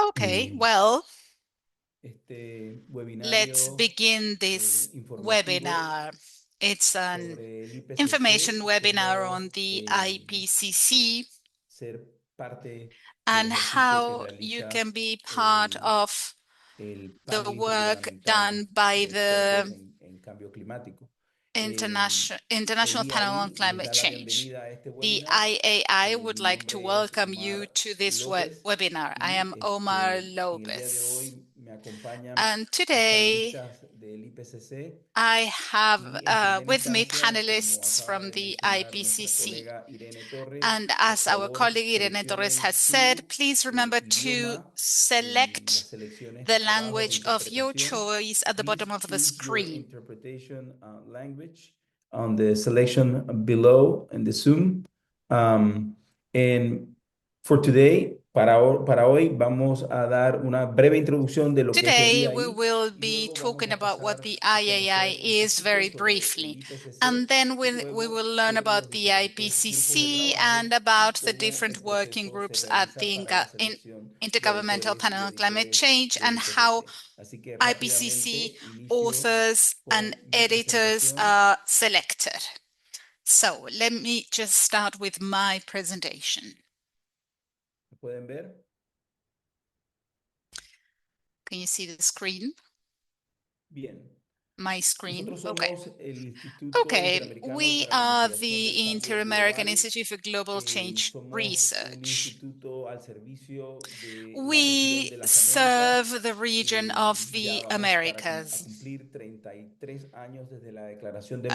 Okay, well, este let's webinario begin this informativo webinar. It's an sobre el information IPCC, webinar on cómo the IPCC ser parte del and ejercicio que how you realiza can be part el, of el the panel work intergubernamental done by de expertos the en cambio climático. Hoy International día Panel on ahí les Climate da la Change. bienvenida a este The webinar. IAI would Mi like to nombre es welcome you Omar to this López webinar. I y am Omar en el día de Lopez. hoy me acompañan And today panelistas del IPCC I have y en primera with me instancia, como panelists acaba from de the mencionar nuestra IPCC. colega Irene Torres, And por as our favor colleague Irene Torres seleccionen has said, su please remember to idioma en select las selecciones the abajo de language of your interpretación. choice at the Please bottom of the choose your screen. interpretation language on the selection below in the Zoom. And for today, para hoy, vamos a dar una breve introducción de lo que es el Today, we IAI will y be luego vamos talking a about what pasar the a IAI conocer un is poquito very sobre el briefly. And IPCC then y we luego will learn sobre los about the diferentes grupos de IPCC trabajo and y about the cómo el different working proceso se groups at realiza the para la selección de Intergovernmental autores y Panel on Climate editores Change del and how IPCC. Así que IPCC rápidamente inicio authors and con mi editors presentación. are selected. So let me just start with my presentation. ¿Me pueden ver? Can you see the screen? Bien. My screen? Nosotros Okay. somos el Instituto Okay, Interamericano we para la are Mitigación del the Cambio Inter-American Global. Institute for Global Change Somos un Research. instituto al servicio de la región We de las Américas. serve the region of Ya the vamos a Americas. cumplir 33 años desde la declaración de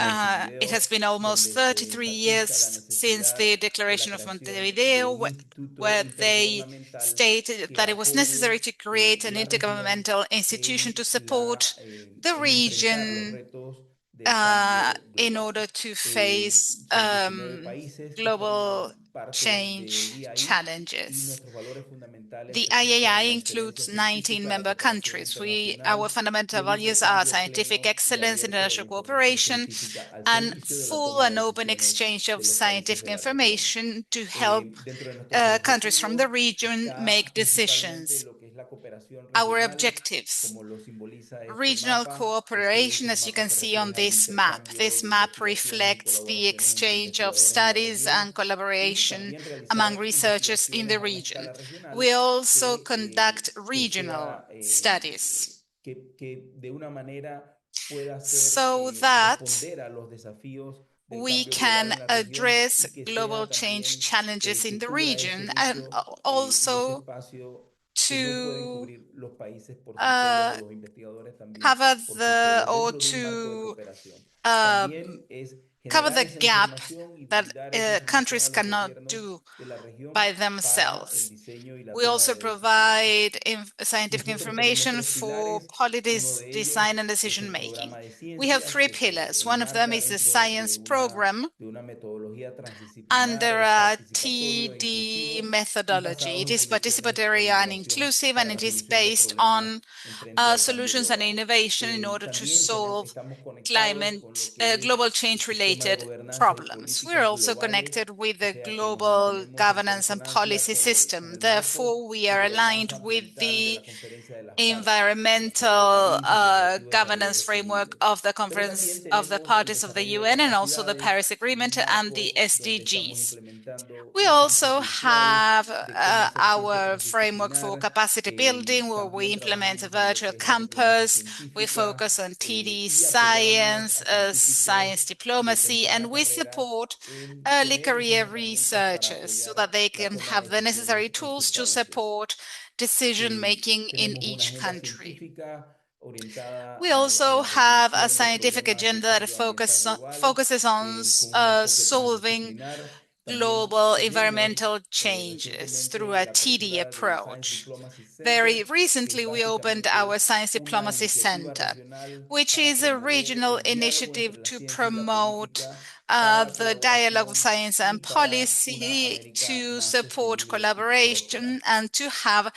It has Montevideo, been almost donde se 33 enfatiza la years since the necesidad de la Declaration of creación de Montevideo, un instituto where they intergubernamental stated que that it was necessary apoye to create an la región intergovernmental institution to support the en enfrentar los region retos del cambio in global. order to face Son 19 países que global forman parte del change IAI y challenges. nuestros valores fundamentales The se centran IAI en la excelencia includes 19 científica, la member cooperación countries. Our internacional y fundamental el values are intercambio scientific pleno y excellence, abierto de la international información cooperation, científica al and servicio de la full toma de and open decisiones exchange of de los países scientific de la región. information to help Dentro de nuestros countries from the objetivos region está make principalmente decisions. lo que es la cooperación Our regional, objectives. como lo simboliza este Regional mapa. Este es cooperation, un as you mapa can que see on refleja el this map. intercambio This de map investigaciones y reflects the colaboraciones entre exchange of investigadores en la studies región and y collaboration también among realizar researchers in investigaciones the a una region. escala We regional also conduct que regional sea studies que de una manera pueda ser so that responder a los desafíos del we cambio global can en la región address y que global sea change también challenges in que the cubra ese region and nicho y ese also espacio que no pueden to cubrir los países por sí solos o uh, los investigadores también cover por sí the solos or dentro de un marco de to cooperación. uh, También es cover generar the esa gap información y that dar esa información a countries los cannot gobiernos do de la región by para el themselves. diseño y la We toma also de decisiones. provide scientific Nosotros tenemos information tres for pilares. policy Uno de design ellos and es decision el making. programa de We have ciencias three que se pillars. One of them enmarca is the dentro science program de una metodología transdisciplinar, under es a participatorio e TD inclusivo y methodology. basado It en is soluciones e participatory and innovación inclusive, and para it la is solución de based problemas on en frente al cambio solutions and global. innovation in order to También solve estamos conectados con lo climate, que es global el change sistema de related gobernanza y problems. We're políticas also globales, connected with o the sea que nos global mantenemos en governance and consonancia policy con system. el marco Therefore, we de are aligned gobernanza with ambiental de the la Conferencia de las Partes, el Acuerdo de environmental París y los Objetivos de Desarrollo governance framework Sostenible. of the Pero Conference también of the tenemos el Parties of the desarrollo de UN and also the capacidades Paris en un Agreement and the marco donde estamos SDGs. implementando We un campus also virtual have de cómo hacer ciencia our framework for transdisciplinar. capacity building, where we También implement a trabajamos en lo virtual que es la diplomacia campus. We científica focus on TD y apoyamos science, a científicos science de diplomacy, temprana and we carrera support en early tener esas career herramientas para researchers so that apoyar they la can toma de have the necessary decisiones en sus tools to países. support decision making in Tenemos una each agenda country. científica orientada We a also la have a resolución de scientific problemas agenda de that cambio ambiental global focuses on con un enfoque solving transdisciplinar. También global tenemos environmental changes through recientemente a la TD apertura del Science approach. Diplomacy Very Center, que es recently, we opened our básicamente Science una Diplomacy iniciativa Center, regional which para is a promover regional el diálogo entre initiative la to ciencia y la promote política para la the dialogue of colaboración science y and para una policy América to más support sostenible y próspera. collaboration and to have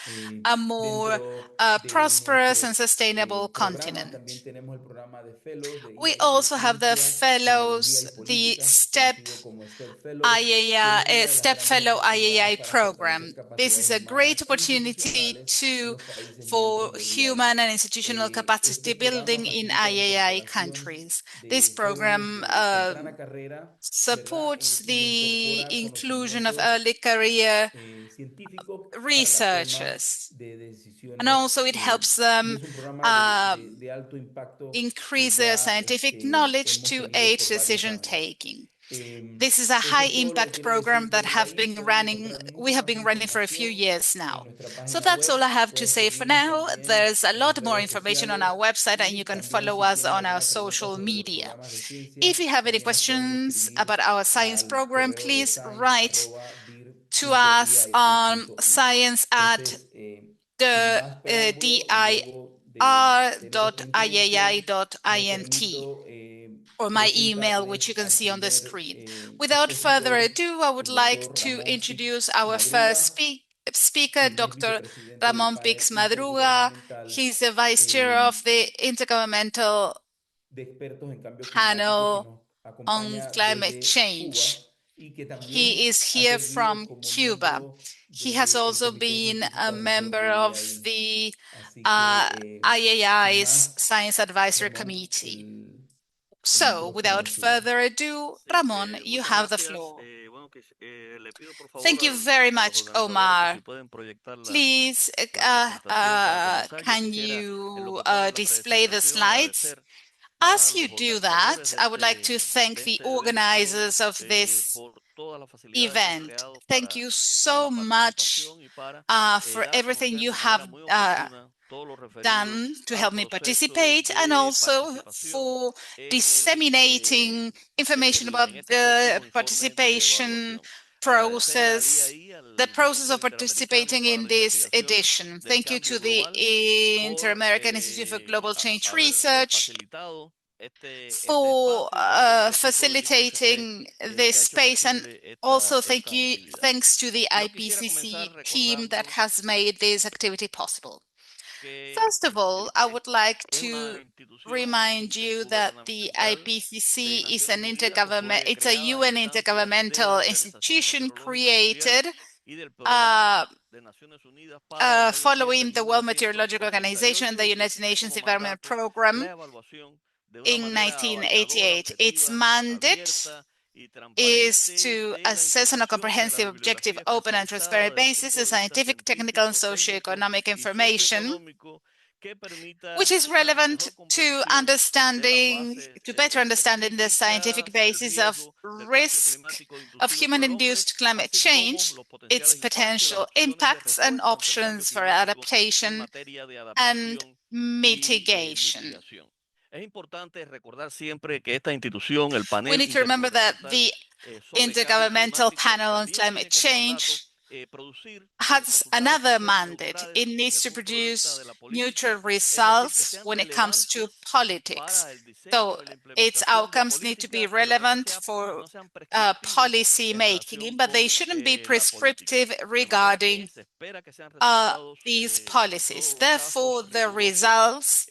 a more Dentro de prosperous and nuestros sustainable programas continent. también tenemos el programa de Fellows de We IAI de also have the Ciencia, Tecnología fellows, y the Políticas, STEP conocido como STEP Fellows, IAI, una de las Step grandes Fellow oportunidades IAI para fortalecer program. This is capacidades a great humanas e opportunity institucionales en to los países for miembros del human WGII. and institutional capacity Este programa building in facilita la IAI incorporación countries. This de jóvenes program de temprana carrera, ¿verdad? supports Y de the incorporar inclusion of conocimientos early career científicos para la toma researchers, de and decisiones also it helps y them es un programa um, de alto impacto que increase their ya scientific knowledge hemos to tenido aid por varios decision años. taking. This is a Eso high es todo lo que impact quiero decir program that desde have ahí. been Pueden running, encontrar we mucha have más been running for a few información years en now. nuestra So página that's all I web. have to Pueden say for seguirnos now. también There's a en las lot more redes information on our sociales website, and you y can también follow si us tienen on our alguna pregunta social sobre los media. programas de If ciencia, you have any también nos pueden questions escribir about our science al program, correo de please write to us on science.dir.ai.i. science at Entonces, sin the más preámbulo y dir luego de tener esta introducción, me dir.iai.int, permito or my email, which you presentarles can al see on the primer screen. Without further expositor, ado, I would el like doctor to Ramón introduce Pichs our first Madruga, speaker, quien es Dr. vicepresidente del Ramón panel Pichs Madruga. intergubernamental He's the vice chair eh, of the Intergovernmental de expertos en cambio climático que Panel nos on acompaña Climate desde Change. Cuba y que He también is ha here servido from como Cuba. miembro He has del also Comité been Científico a Asesor member of WGII. the Así que, sin IAI's más, Science Advisory Ramón, Committee. el So, micrófono without es suyo. further ado, Sí, Ramon, you muchas have the gracias. floor. Bueno, le pido por favor Thank you very a los much, organizadores que si Omar. pueden proyectar Please, la presentación para comenzar. Yo can quisiera, en lo you que pone la display the presentación, slides? agradecer a As you los do that, organizadores I would like to thank de the este evento organizers of this por todas las facilidades que han event. creado Thank you para so la much participación y para for dar a everything conocer you de manera have muy oportuna todo lo referido done to al help me proceso participate, and de also participación for en disseminating information about en este the séptimo informe de participation evaluación. Agradecer al process, IAI, the al process Centro of Interamericano participating para in la this Investigación edition. del Thank you to Cambio the Global, por Inter-American Institute for Global Change haber Research facilitado este for espacio y también al equipo del IPCC facilitating que this ha hecho space, and posible also esta actividad. thanks to the Yo quisiera comenzar IPCC team that recordando has made this activity possible. que First of all, I would like es una to institución remind you that the intergubernamental de IPCC is Naciones an Unidas que fue it's a creada a UN instancias de la intergovernmental Organización institution Meteorológica Mundial created y del Programa uh, de Naciones Unidas para el Medio Ambiente following en the World Meteorological Organization, 1988 the y que United tiene Nations como Environment mandato la Program evaluación de una in manera abarcadora, 1988. Its objetiva, mandate abierta y is transparente to de la assess on a información y de la comprehensive, objective, bibliografía open, and especializada transparent desde el basis punto the de vista scientific, technical, and científico, técnico socioeconomic y information socioeconómico que permita which is una relevant mejor comprensión de las bases to better understanding the scientific científicas, el basis of riesgo del cambio risk climático of inducido por el hombre, human-induced climate así como change, los its potenciales impactos y las potential opciones de impacts and respuesta ante el cambio options for climático en adaptation materia de and adaptación y mitigation. mitigación. Es importante recordar siempre que esta institución, el We panel need to remember that intergubernamental the sobre cambio Intergovernmental climático, Panel on también Climate tiene como mandato Change producir has resultados que another sean mandate. It neutrales desde needs el to punto de vista produce de la política, neutral es decir, que results sean when it comes to relevantes politics. para el So diseño y la its implementación de outcomes need to be políticas, pero que relevant for no sean prescriptivos policy en making, relación but they con shouldn't be la política. prescriptive De manera que regarding se espera que sean resultados these en policies. todos los Therefore, casos the rigurosos, results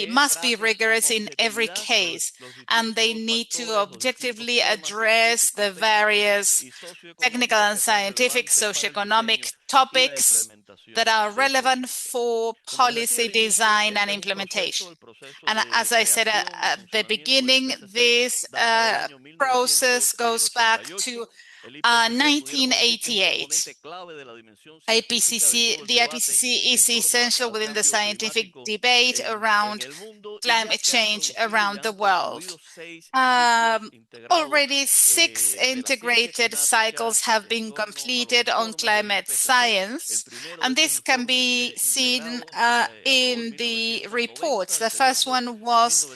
must be traten con rigorous in every objetividad case, los and they distintos need to factores, los distintos objectively temas address científicos, the técnicos various y technical socioeconómicos and que sean scientific, relevantes para el diseño socioeconomic y la topics that implementación are de relevant políticas. for Como les decía policy al inicio, design and este es un proceso, implementation. el proceso And de as I said creación y at the funcionamiento del beginning, IPCC this data del año process goes back to 1988. El IPCC pudiéramos decir que es un 1988. componente clave de la dimensión científica de todo el The debate IPCC is en torno essential al within the cambio scientific climático debate en around el mundo y ya climate se han change producido, around ya the han world. concluido 6 ciclos Um, integrados Already six de la ciencia integrated climática cycles have en been torno a los completed on informes del climate IPCC. El science, primero de and estos this can informes be seen integrados se aprobó en in the reports. 1990, el The first segundo one en was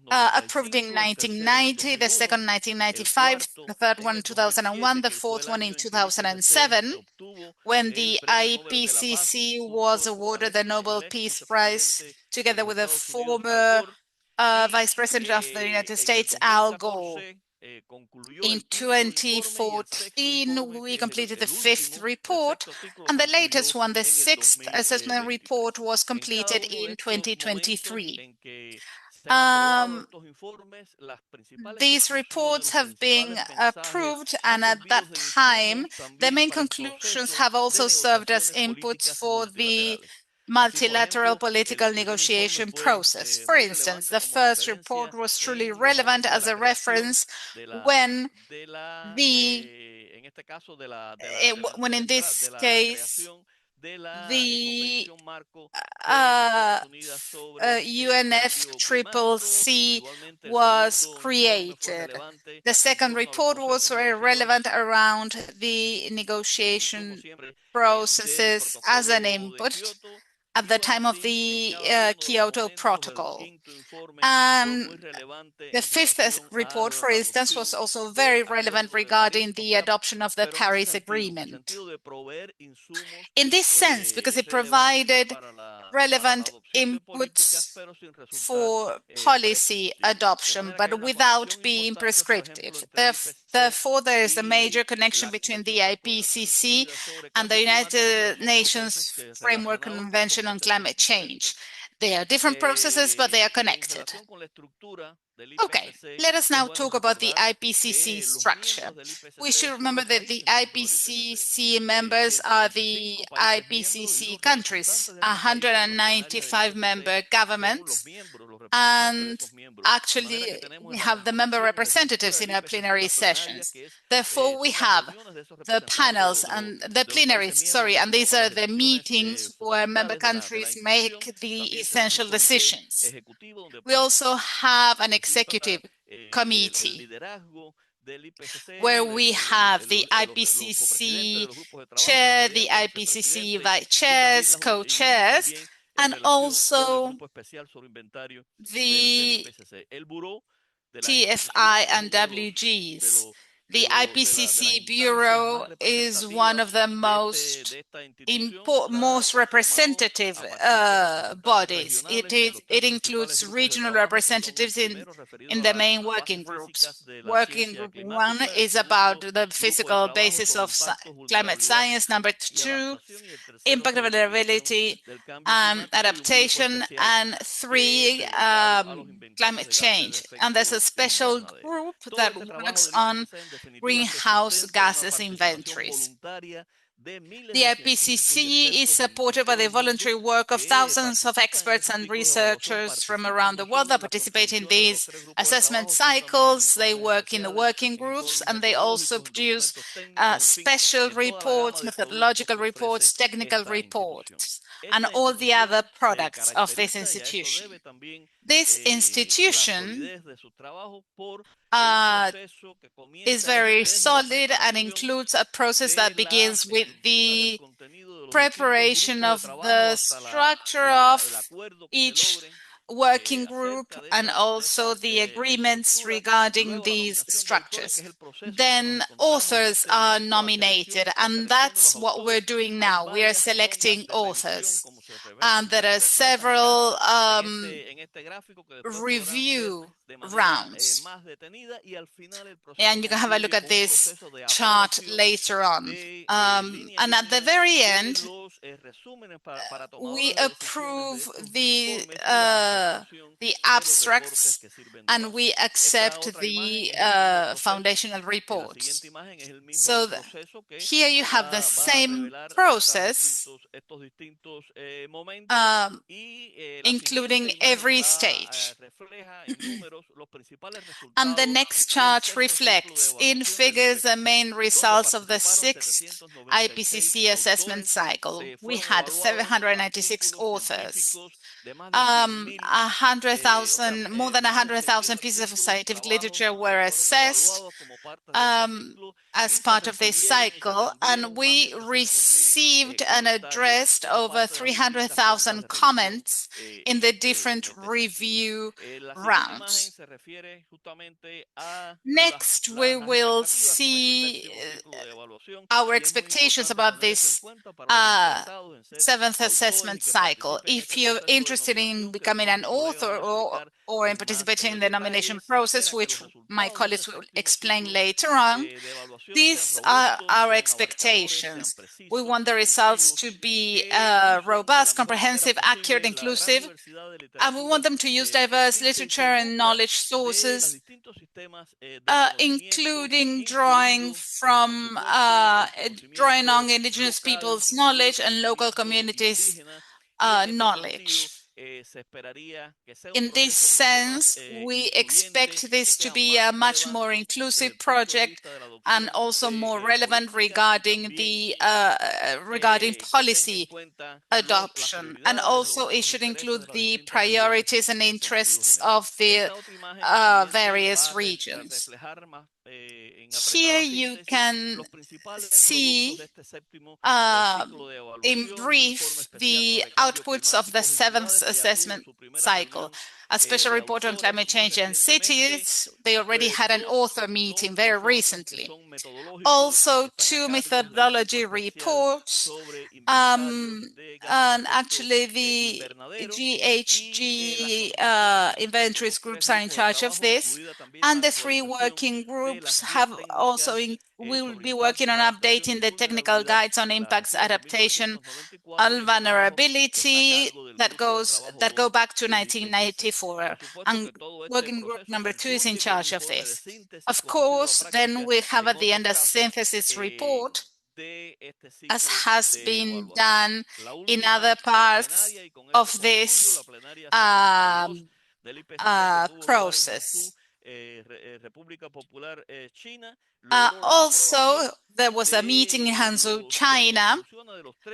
approved in 1995, el tercero en el 1990, the 2001, second el 1995, the cuarto third en one el 2001, 2007, the que fue fourth el one año in en que el IPCC 2007, obtuvo when el the Premio Nobel de la Paz IPCC was junto con awarded the Nobel el ex Peace Prize vicepresidente de together los with the Estados Unidos, Al former Gore, Vice y President of the United en el States, Al Gore. 2014 concluyó In el quinto informe y el sexto 2014, informe, we que es completed the el fifth último del report, sexto ciclo, and the latest concluyó one, the en el sixth assessment report, 2023. was En cada completed uno de in estos momentos 2023. en que These reports have been approved, and at that time, the main conclusions have also served as inputs for the multilateral political negotiation process. For instance, the first report was truly relevant as a reference when in this case, the UNFCCC was created. The second report was very relevant around the negotiation processes as an input at the time of the Kyoto Protocol. And the fifth report, for instance, was also very relevant regarding the adoption of the Paris Agreement. In this sense, because it provided relevant inputs for policy adoption, but without being prescriptive. Therefore, there is a major connection between the IPCC and the United Nations Framework Convention on Climate Change. They are different processes, but they are connected. Okay, let us now talk about the IPCC structure. We should remember that the IPCC members are the IPCC countries, 195-member governments, and actually we have the member representatives in our plenary sessions. Therefore, we have the panels and the plenaries, and these are the meetings where member countries make the essential decisions. We also have an executive committee where we have the IPCC chair, the IPCC vice chairs, co-chairs, and also the TFI and WGs. The IPCC Bureau is one of the most representative bodies. It includes regional representatives in the main working groups. Working group 1 is about the physical basis of climate science. Number 2, impact availability and adaptation, and 3, climate change. And there's a special group that works on greenhouse gases inventories. The IPCC is supported by the voluntary work of thousands of experts and researchers from around the world that participate in these assessment cycles. They work in the working groups, and they also produce special reports, methodological reports, technical reports, and all the other products of this institution. This institution is very solid and includes a process that begins with the preparation of the structure of each working group and also the agreements regarding these structures. Then authors are nominated, and that's what we're doing now. We are selecting authors, and there are several review rounds. And you can have a look at this chart later on. And at the very end, we approve the abstracts, and we accept the foundational reports. So here you have the same process, including every stage. And the next chart reflects in figures the main results of the 6th IPCC assessment cycle. We had 796 authors. More than 100,000 pieces of scientific literature were assessed as part of this cycle, and we received and addressed over 300,000 comments in the different review rounds. Next, we will see our expectations about this 7th assessment cycle. If you're interested in becoming an author or in participating in the nomination process, which my colleagues will explain later on, these are our expectations. We want the results to be robust, comprehensive, accurate, inclusive, and we want them to use diverse literature and knowledge sources, including drawing on indigenous peoples' knowledge and local communities' knowledge. In this sense, we expect this to be a much more inclusive project and also more relevant regarding policy adoption, and also it should include the priorities and interests of the various regions. Here you can see in brief the outputs of the 7th assessment cycle. A special report on climate change and cities. They already had an author meeting very recently. Also, 2 methodology reports, and actually the GHG inventories groups are in charge of this, and the 3 working groups will be working on updating the technical guides on impacts, adaptation, and vulnerability that go back to 1994, and working group number 2 is in charge of this. Of course, then we have at the end a synthesis report, as has been done in other parts of this process. Also, there was a meeting in Hangzhou, China,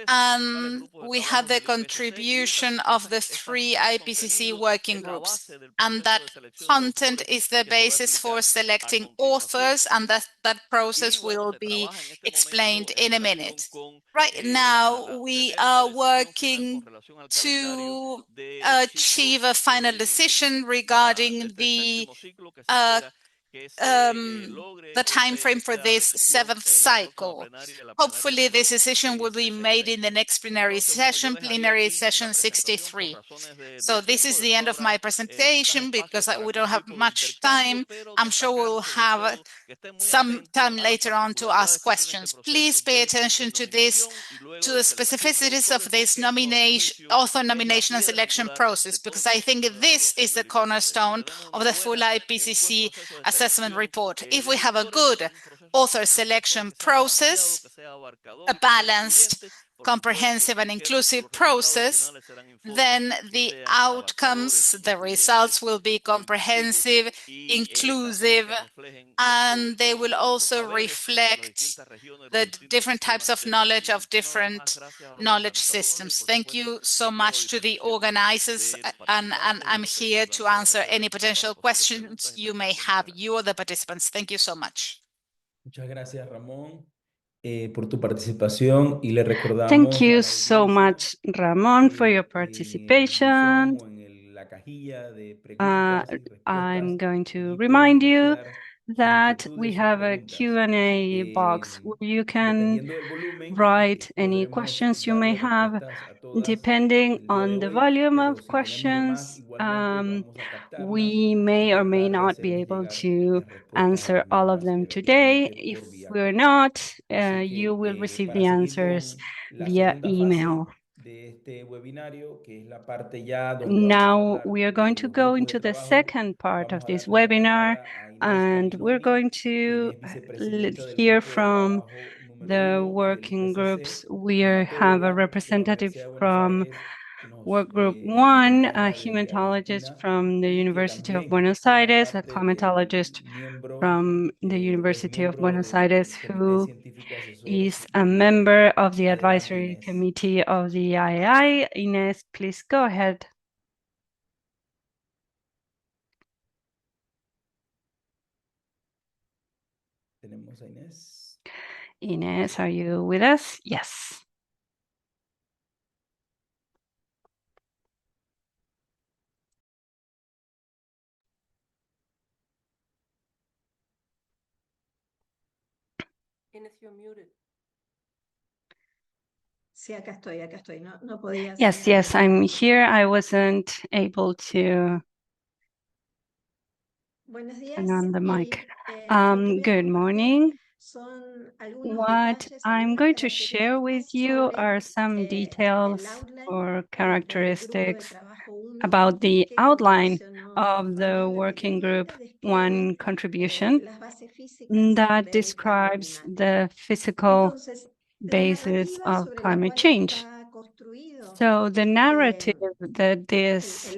and we had the contribution of the 3 IPCC working groups, and that content is the basis for selecting authors, and that process will be explained in a minute. Right now, we are working to achieve a final decision regarding the time frame for this 7th cycle. Hopefully, this decision will be made in the next plenary session 63. So this is the end of my presentation because we don't have much time. I'm sure we'll have some time later on to ask questions. Please pay attention to this, to the specificities of this author nomination and selection process, because I think this is the cornerstone of the full IPCC assessment report. If we have a good author selection process, a balanced, comprehensive and inclusive process, then the outcomes, the results will be comprehensive, inclusive, and they will also reflect the different types of knowledge of different knowledge systems. Thank you so much to the organizers, and I'm here to answer any potential questions you may have, you or the participants. Thank you so much. Muchas gracias, Ramón, por tu participación, y le recordamos Thank you so much, Ramón, for your participation. I'm going to remind you that we have a Q&A box where you can write any questions you may have. Depending on the volume of questions, we may or may not be able to answer all of them today. If we're not, you will receive the answers via email. Now we are going to go into the second part of this webinar, and we're going to hear from the working groups. We have a representative from Work Group 1, a hematologist from the University of Buenos Aires, a climatologist from the University of Buenos Aires, who is a member of the advisory committee of the III. Ines, please go ahead. Ines, are you with us? Yes. Ines, you're muted. Sí, acá estoy. No podía. Yes, I'm here. I wasn't able to turn on the mic. Good morning. What I'm going to share with you are some details or characteristics about the outline of the Working Group 1 contribution that describes the physical basis of climate change. So the narrative that this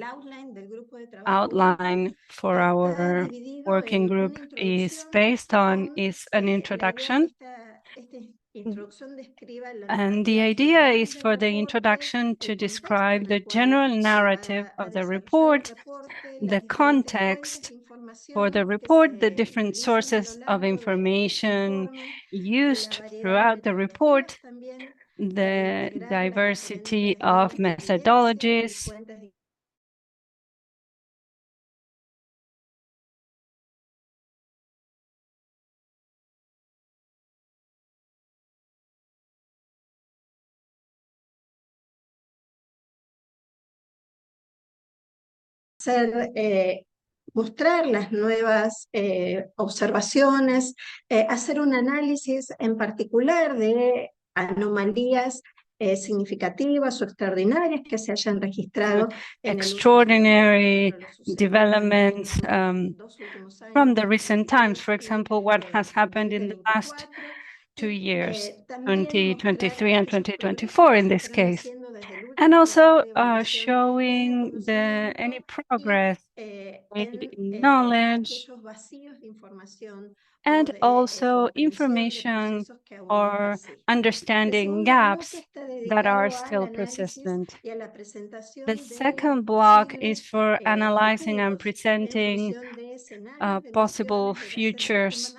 outline for our working group is based on is an introduction. And the idea is for the introduction to describe the general narrative of the report, the context for the report, the different sources of information used throughout the report, the diversity of methodologies, mostrar las nuevas observaciones, hacer un análisis en particular de anomalías significativas o extraordinarias que se hayan registrado en extraordinary developments from the recent times. For example, what has happened in the last 2 years, 2023 and 2024 in this case. And also showing any progress made in knowledge and also information or understanding gaps that are still persistent. The second block is for analyzing and presenting possible futures,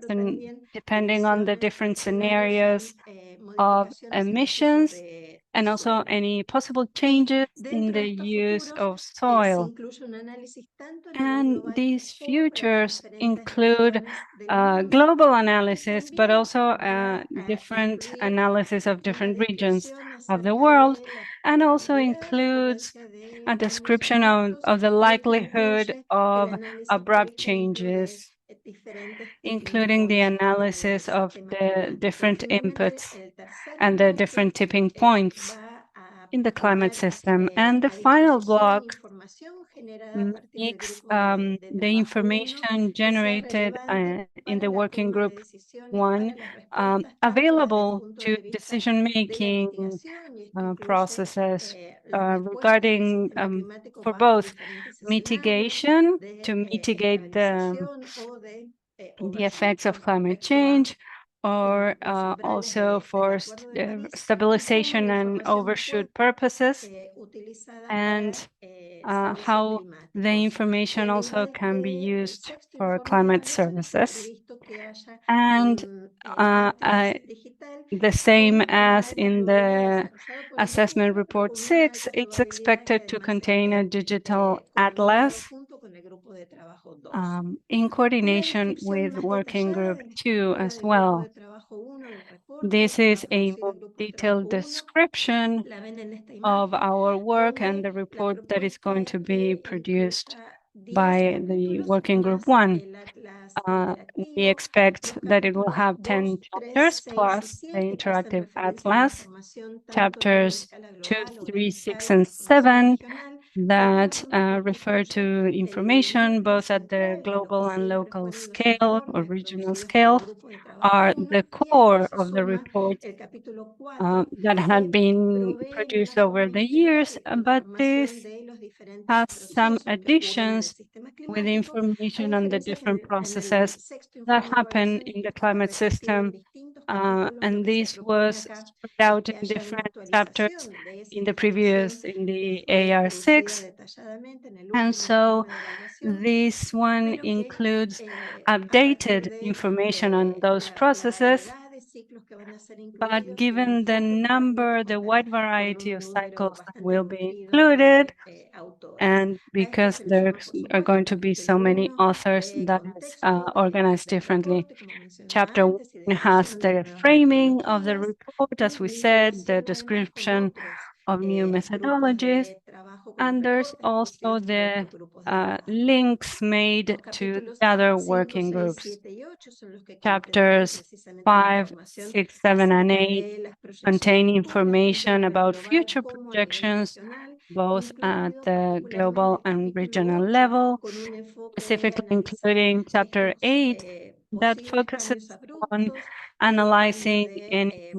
and depending on the different scenarios of emissions and also any possible changes in the use of soil. And these futures include global analysis, but also different analysis of different regions of the world, and also includes a description of the likelihood of abrupt changes, including the analysis of the different inputs and the different tipping points in the climate system. And the final block makes the information generated in the working group 1 available to decision-making processes regarding for both mitigation, to mitigate the effects of climate change, or also for stabilization and overshoot purposes, and how the information also can be used for climate services. And the same as in the assessment report 6, it's expected to contain a digital atlas in coordination with Working Group 2 as well. This is a more detailed description of our work and the report that is going to be produced by the Working Group 1. We expect that it will have 10 chapters plus the interactive atlas, chapters 2, 3, 6, and 7 that refer to information both at the global and local scale or regional scale, are the core of the report that had been produced over the years, but this has some additions with information on the different processes that happen in the climate system. And this was spread out in different chapters in the AR6. And so this one includes updated information on those processes, but given the wide variety of cycles that will be included, and because there are going to be so many authors, that is organized differently. Chapter 1 has the framing of the report, as we said, the description of new methodologies, and there's also the links made to the other working groups. Chapters 5, 6, 7, and 8 contain information about future projections, both at the global and regional level, specifically including Chapter 8 that focuses on analyzing any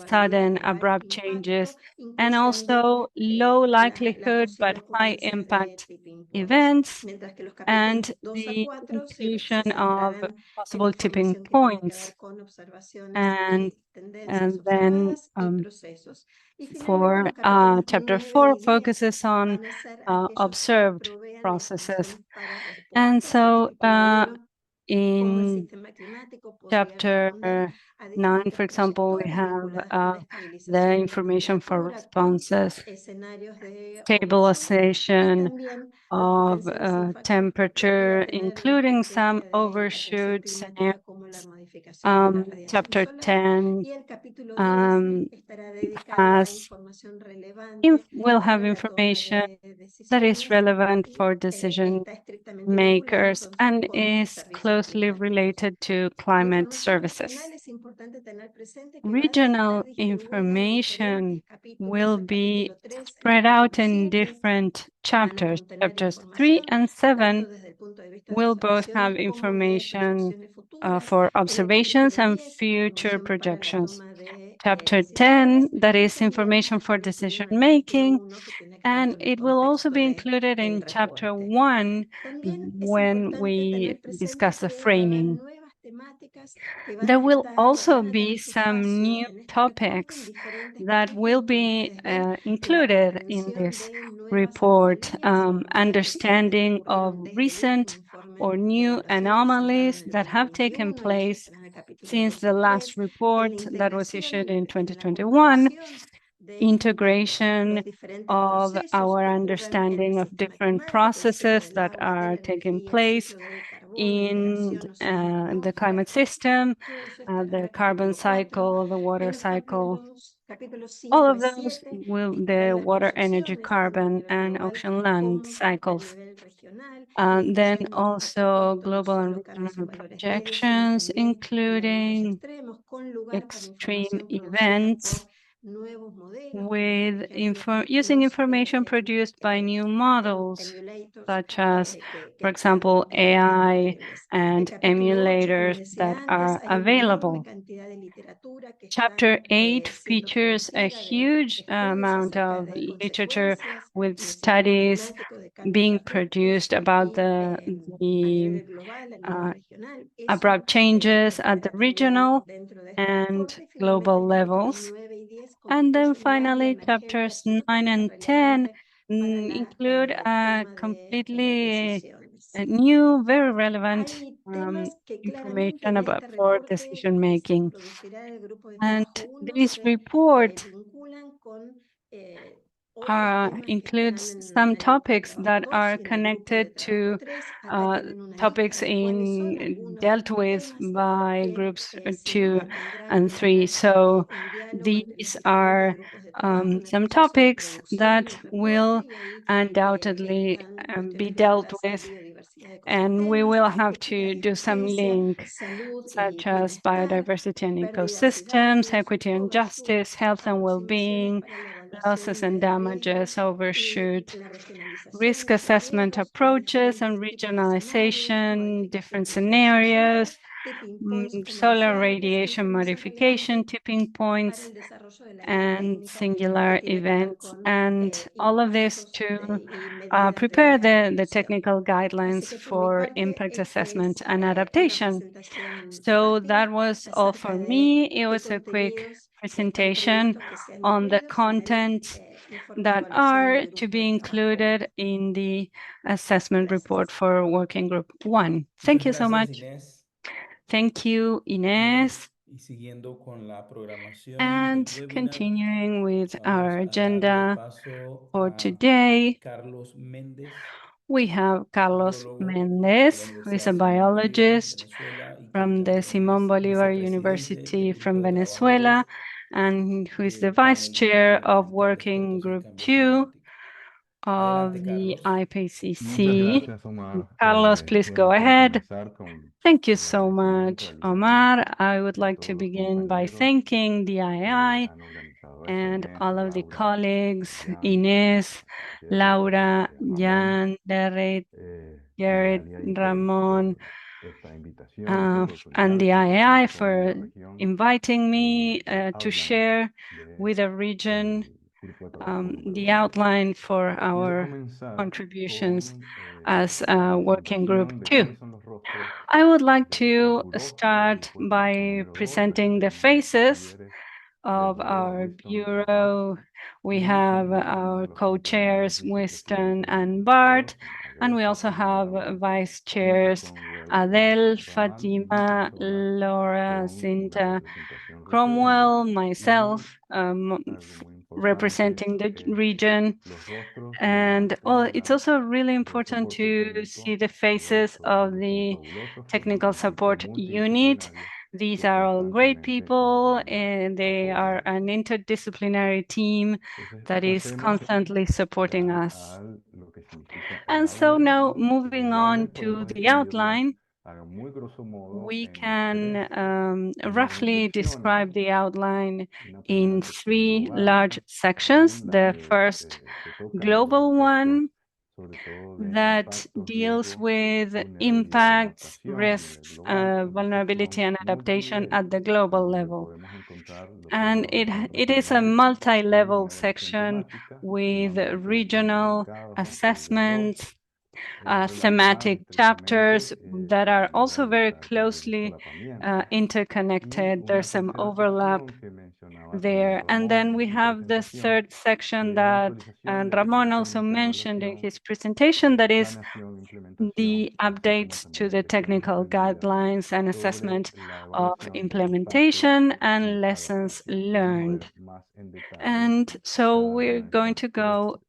sudden abrupt changes and also low likelihood but high impact events and the inclusion of possible tipping points. And then for Chapter 4 focuses on observed processes. And so in Chapter 9, for example, we have the information for responses, stabilization of temperature, including some overshoot scenarios. Chapter 10 will have information that is relevant for decision makers and is closely related to climate services. Regional information will be spread out in different chapters. Chapters 3 and 7 will both have information for observations and future projections. Chapter 10, that is information for decision making, and it will also be included in Chapter 1 when we discuss the framing. There will also be some new topics that will be included in this report, understanding of recent or new anomalies that have taken place since the last report that was issued in 2021, integration of our understanding of different processes that are taking place in the climate system, the carbon cycle, the water cycle. All of those will the water, energy, carbon, and ocean land cycles. Then also global and regional projections, including extreme events with using information produced by new models, such as, for example, AI and emulators that are available. Chapter 8 features a huge amount of literature with studies being produced about the abrupt changes at the regional and global levels. And then finally, chapters 9 and 10 include a completely new, very relevant information about for decision making. And this report includes some topics that are connected to topics dealt with by groups 2 and 3. So these are some topics that will undoubtedly be dealt with, and we will have to do some link, such as biodiversity and ecosystems, equity and justice, health and well-being, losses and damages, overshoot, risk assessment approaches and regionalization, different scenarios, solar radiation modification, tipping points, and singular events, and all of this to prepare the technical guidelines for impact assessment and adaptation. So that was all for me. It was a quick presentation on the content that are to be included in the assessment report for Working Group 1. Thank you so much. Inés. Thank you, Ines. Y siguiendo con la programación And del webinar, continuing with vamos our a darle agenda paso for a today, Carlos Méndez, we have Carlos biólogo de Méndez, la who is a Universidad Simón Bolívar, biologist Venezuela, y que from the también Simón es Bolívar vicepresidente University del from Grupo de Venezuela, Trabajadores and who is the vice chair of Working Group 2 of the IPCC. Carlos, please go ahead. Thank you so much, Omar. I would like to begin by thanking the III and all of the colleagues, Ines, Laura, Jan, Derek, Garrett, Ramón, and the III for inviting me to share with the region the outline for our contributions as Working Group 2. I would like to start by presenting the faces of our bureau. We have our co-chairs, Winston and Bart, and we also have vice chairs, Adele, Fatima, Laura, Cinta, Cromwell, myself, representing the region. And well, it's also really important to see the faces of the technical support unit. These are all great people, and they are an interdisciplinary team that is constantly supporting us. And so now moving on to the outline, we can roughly describe the outline in 3 large sections. The first global one that deals with impacts, risks, vulnerability and adaptation at the global level. And it is a multi-level section with regional assessments, thematic chapters that are also very closely interconnected. There's some overlap there. And then we have the third section that Ramón also mentioned in his presentation, that is the updates to the technical guidelines and assessment of implementation and lessons learned. And so we're going to go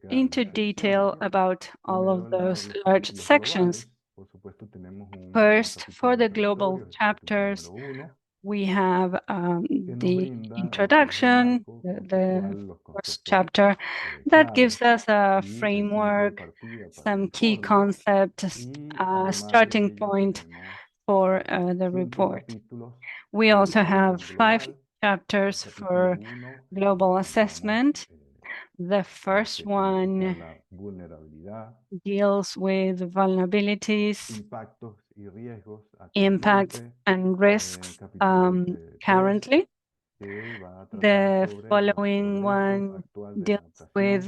into detail about all of those large sections. First, for the global chapters, we have the introduction, the first chapter, that gives us a framework, some key concepts, starting point for the report. We also have 5 chapters for global assessment. The first one deals with vulnerabilities, impacts and risks currently. The following one deals with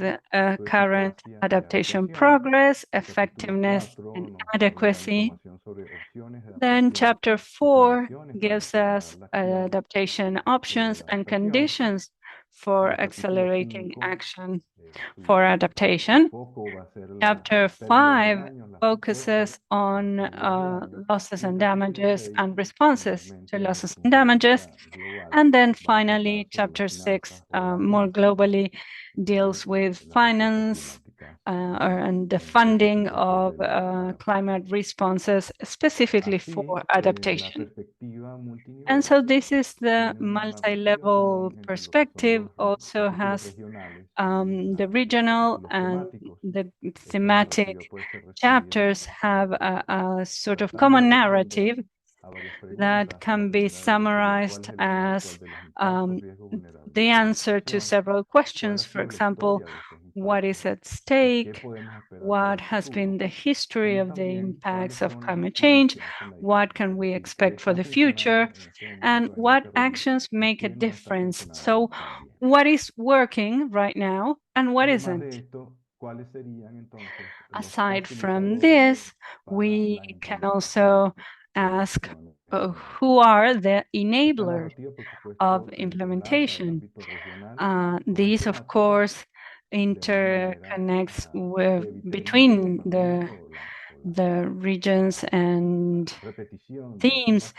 current adaptation progress, effectiveness and adequacy. Then chapter 4 gives us adaptation options and conditions for accelerating action for adaptation. Chapter 5 focuses on losses and damages and responses to losses and damages. And then finally, chapter 6 more globally deals with finance and the funding of climate responses specifically for adaptation. And so this is the multi-level perspective, also has the regional and the thematic chapters have a sort of common narrative that can be summarized as the answer to several questions. For example, what is at stake? What has been the history of the impacts of climate change? What can we expect for the future? And what actions make a difference? So what is working right now and what isn't? Aside from this, we can also ask who are the enablers of implementation. These, of course, interconnects between the regions and themes.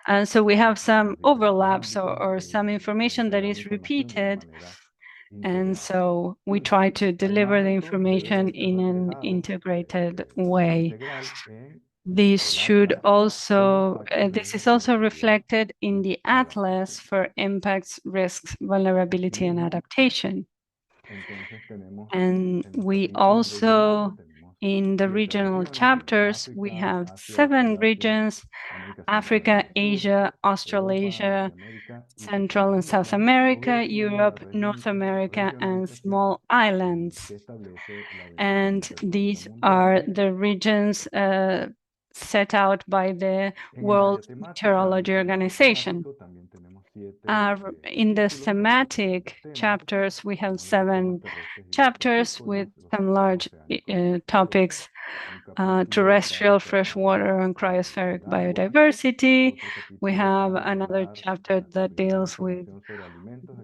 And so we have some overlaps or some information that is repeated. And so we try to deliver the information in an integrated way. This should also, this is also reflected in the Atlas for Impacts, Risks, Vulnerability, and Adaptation. And we also, in the regional chapters, we have 7 regions: Africa, Asia, Australasia, Central and South America, Europe, North America, and small islands. And these are the regions set out by the World Meteorology Organization. In the thematic chapters, we have 7 chapters with some large topics: terrestrial, freshwater, and cryospheric biodiversity. We have another chapter that deals with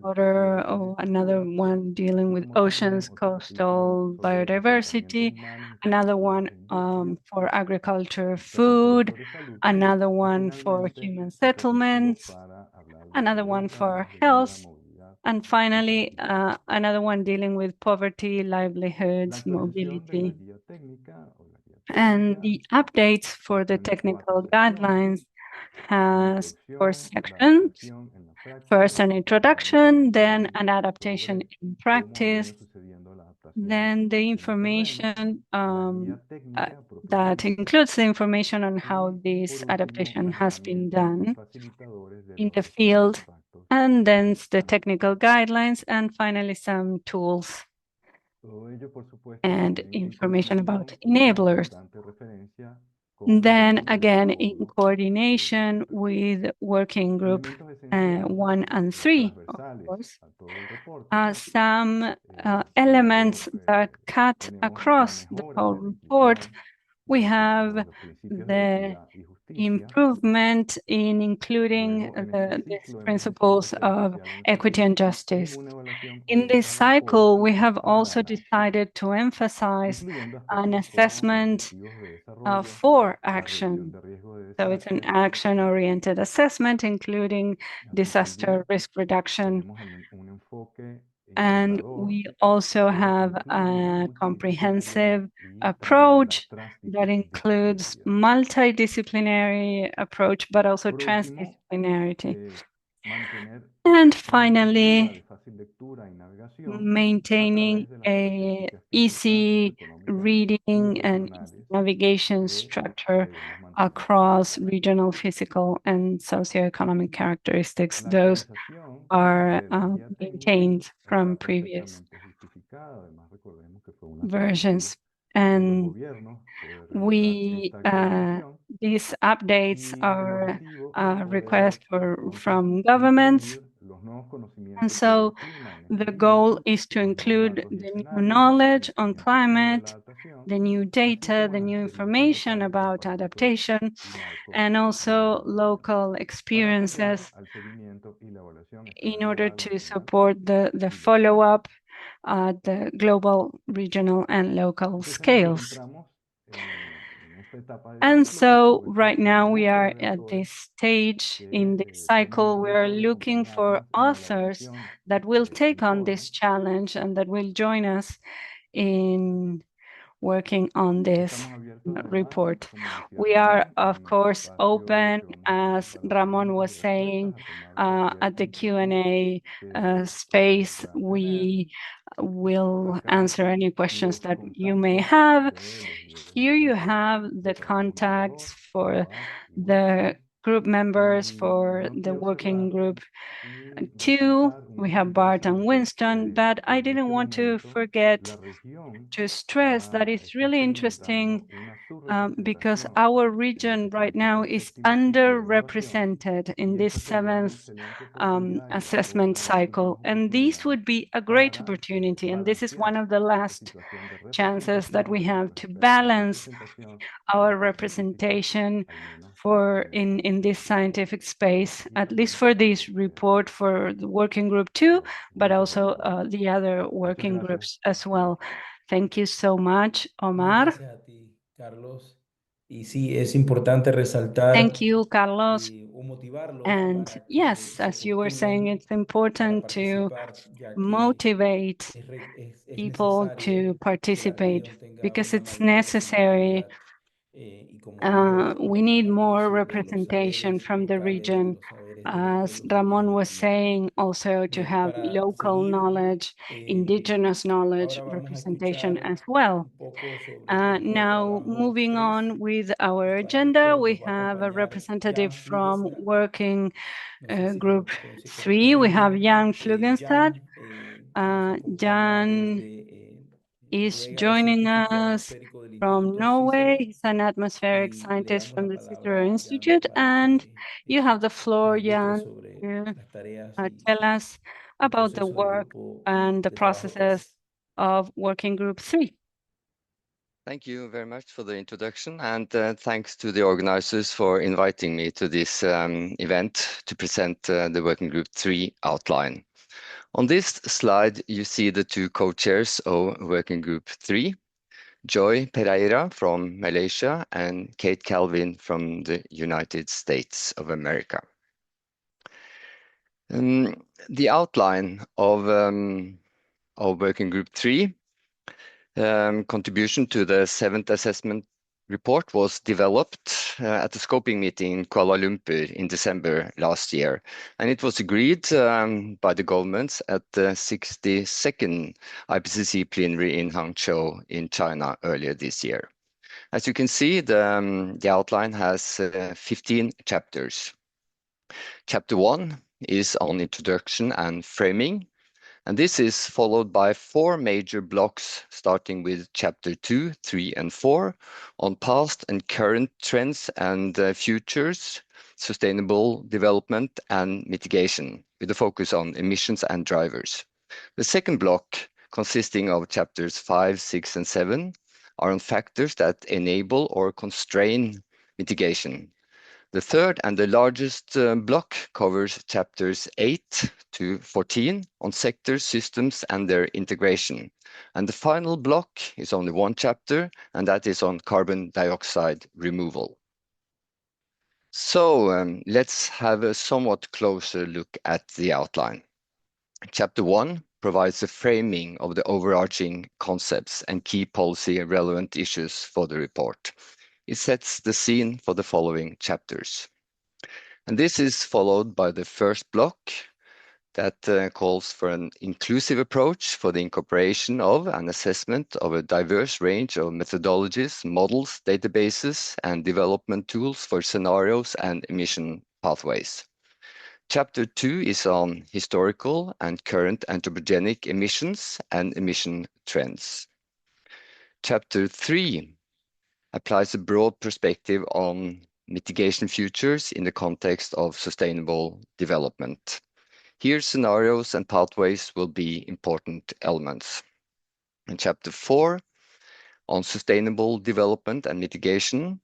water, or another one dealing with oceans, coastal biodiversity, another one for agriculture, food, another one for human settlements, another one for health, and finally, another one dealing with poverty, livelihoods, mobility. And the updates for the technical guidelines has 4 sections. First, an introduction, then an adaptation in practice, then the information that includes the information on how this adaptation has been done in the field, and then the technical guidelines, and finally some tools and information about enablers. Then again, in coordination with working group 1 and 3, of course, some elements that cut across the whole report. We have the improvement in including these principles of equity and justice. In this cycle, we have also decided to emphasize an assessment for action. So it's an action-oriented assessment, including disaster risk reduction. And we also have a comprehensive approach that includes multidisciplinary approach, but also transdisciplinarity. And finally, maintaining a easy reading and navigation structure across regional, physical, and socioeconomic characteristics. Those are maintained from previous versions. And we these updates are a request from governments. And so the goal is to include the new knowledge on climate, the new data, the new information about adaptation, and also local experiences in order to support the follow-up at the global, regional, and local scales. And so right now we are at this stage in this cycle. We are looking for authors that will take on this challenge and that will join us in working on this report. We are, of course, open, as Ramón was saying, at the Q&A space. We will answer any questions that you may have. Here you have the contacts for the group members for the working group 2. We have Bart and Winston, but I didn't want to forget to stress that it's really interesting because our region right now is underrepresented in this 7th assessment cycle. And this would be a great opportunity. And this is one of the last chances that we have to balance our representation in this scientific space, at least for this report for the working group 2, but also the other working groups as well. Thank you so much, Omar. Gracias a ti, Carlos. Y sí, es importante resaltar Thank you, Carlos. o motivarlos And para que yes, se as you were saying, postulen it's important para to participar, ya que motivate es people necesario to que la participate región tenga because una it's mayor necessary representatividad We need more representation from the region, as Ramón was saying, also to have local knowledge, indigenous knowledge, representation as well. Now, moving on with our agenda, we have a representative from Working Group 3. We have Jan Fuglestvedt. Jan is joining us from Norway. He's an atmospheric scientist from the Cicero Institute. And you have the floor, Jan, to tell us about the work and the processes of Working Group 3. Thank you very much for the introduction, and thanks to the organizers for inviting me to this event to present the Working Group 3 outline. On this slide, you see the two co-chairs of Working Group 3, Joy Pereira from Malaysia and Kate Calvin from the United States of America. The outline of Working Group 3 contribution to the 7th assessment report was developed at the scoping meeting in Kuala Lumpur in December last year, and it was agreed by the governments at the 62nd IPCC plenary in Hangzhou in China earlier this year. As you can see, the outline has 15 chapters. Chapter 1 is on introduction and framing, and this is followed by 4 major blocks, starting with chapter 2, 3, and 4 on past and current trends and futures, sustainable development and mitigation, with a focus on emissions and drivers. The second block, consisting of chapters 5, 6, and 7, are on factors that enable or constrain mitigation. The third and the largest block covers chapters 8 to 14 on sectors, systems, and their integration. And the final block is only 1 chapter, and that is on carbon dioxide removal. So let's have a somewhat closer look at the outline. Chapter 1 provides a framing of the overarching concepts and key policy relevant issues for the report. It sets the scene for the following chapters. And this is followed by the first block that calls for an inclusive approach for the incorporation of and assessment of a diverse range of methodologies, models, databases, and development tools for scenarios and emission pathways. Chapter 2 is on historical and current anthropogenic emissions and emission trends. Chapter 3 applies a broad perspective on mitigation futures in the context of sustainable development. Here, scenarios and pathways will be important elements. In Chapter 4, on sustainable development and mitigation,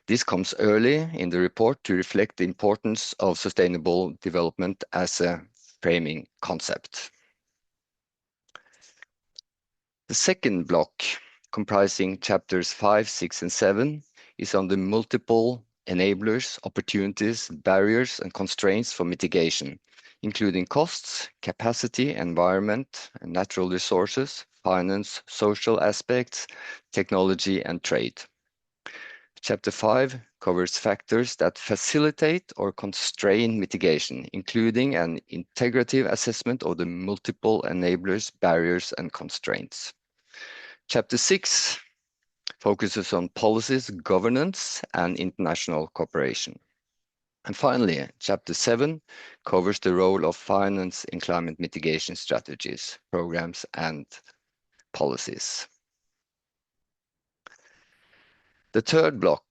this comes early in the report to reflect the importance of sustainable development as a framing concept. The second block, comprising chapters 5, 6, and 7, is on the multiple enablers, opportunities, barriers, and constraints for mitigation, including costs, capacity, environment, and natural resources, finance, social aspects, technology, and trade. Chapter 5 covers factors that facilitate or constrain mitigation, including an integrative assessment of the multiple enablers, barriers, and constraints. Chapter 6 focuses on policies, governance, and international cooperation. And finally, Chapter 7 covers the role of finance in climate mitigation strategies, programs, and policies. The third block,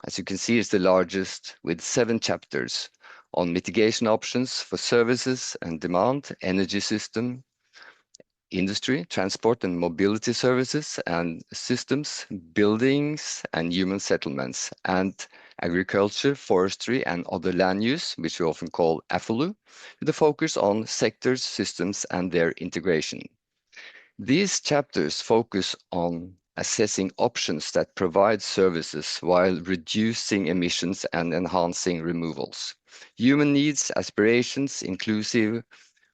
as you can see, is the largest, with 7 chapters on mitigation options for services and demand, energy system, industry, transport and mobility services and systems, buildings and human settlements, and agriculture, forestry, and other land use, which we often call AFOLU, with a focus on sectors, systems, and their integration. These chapters focus on assessing options that provide services while reducing emissions and enhancing removals. Human needs, aspirations, inclusive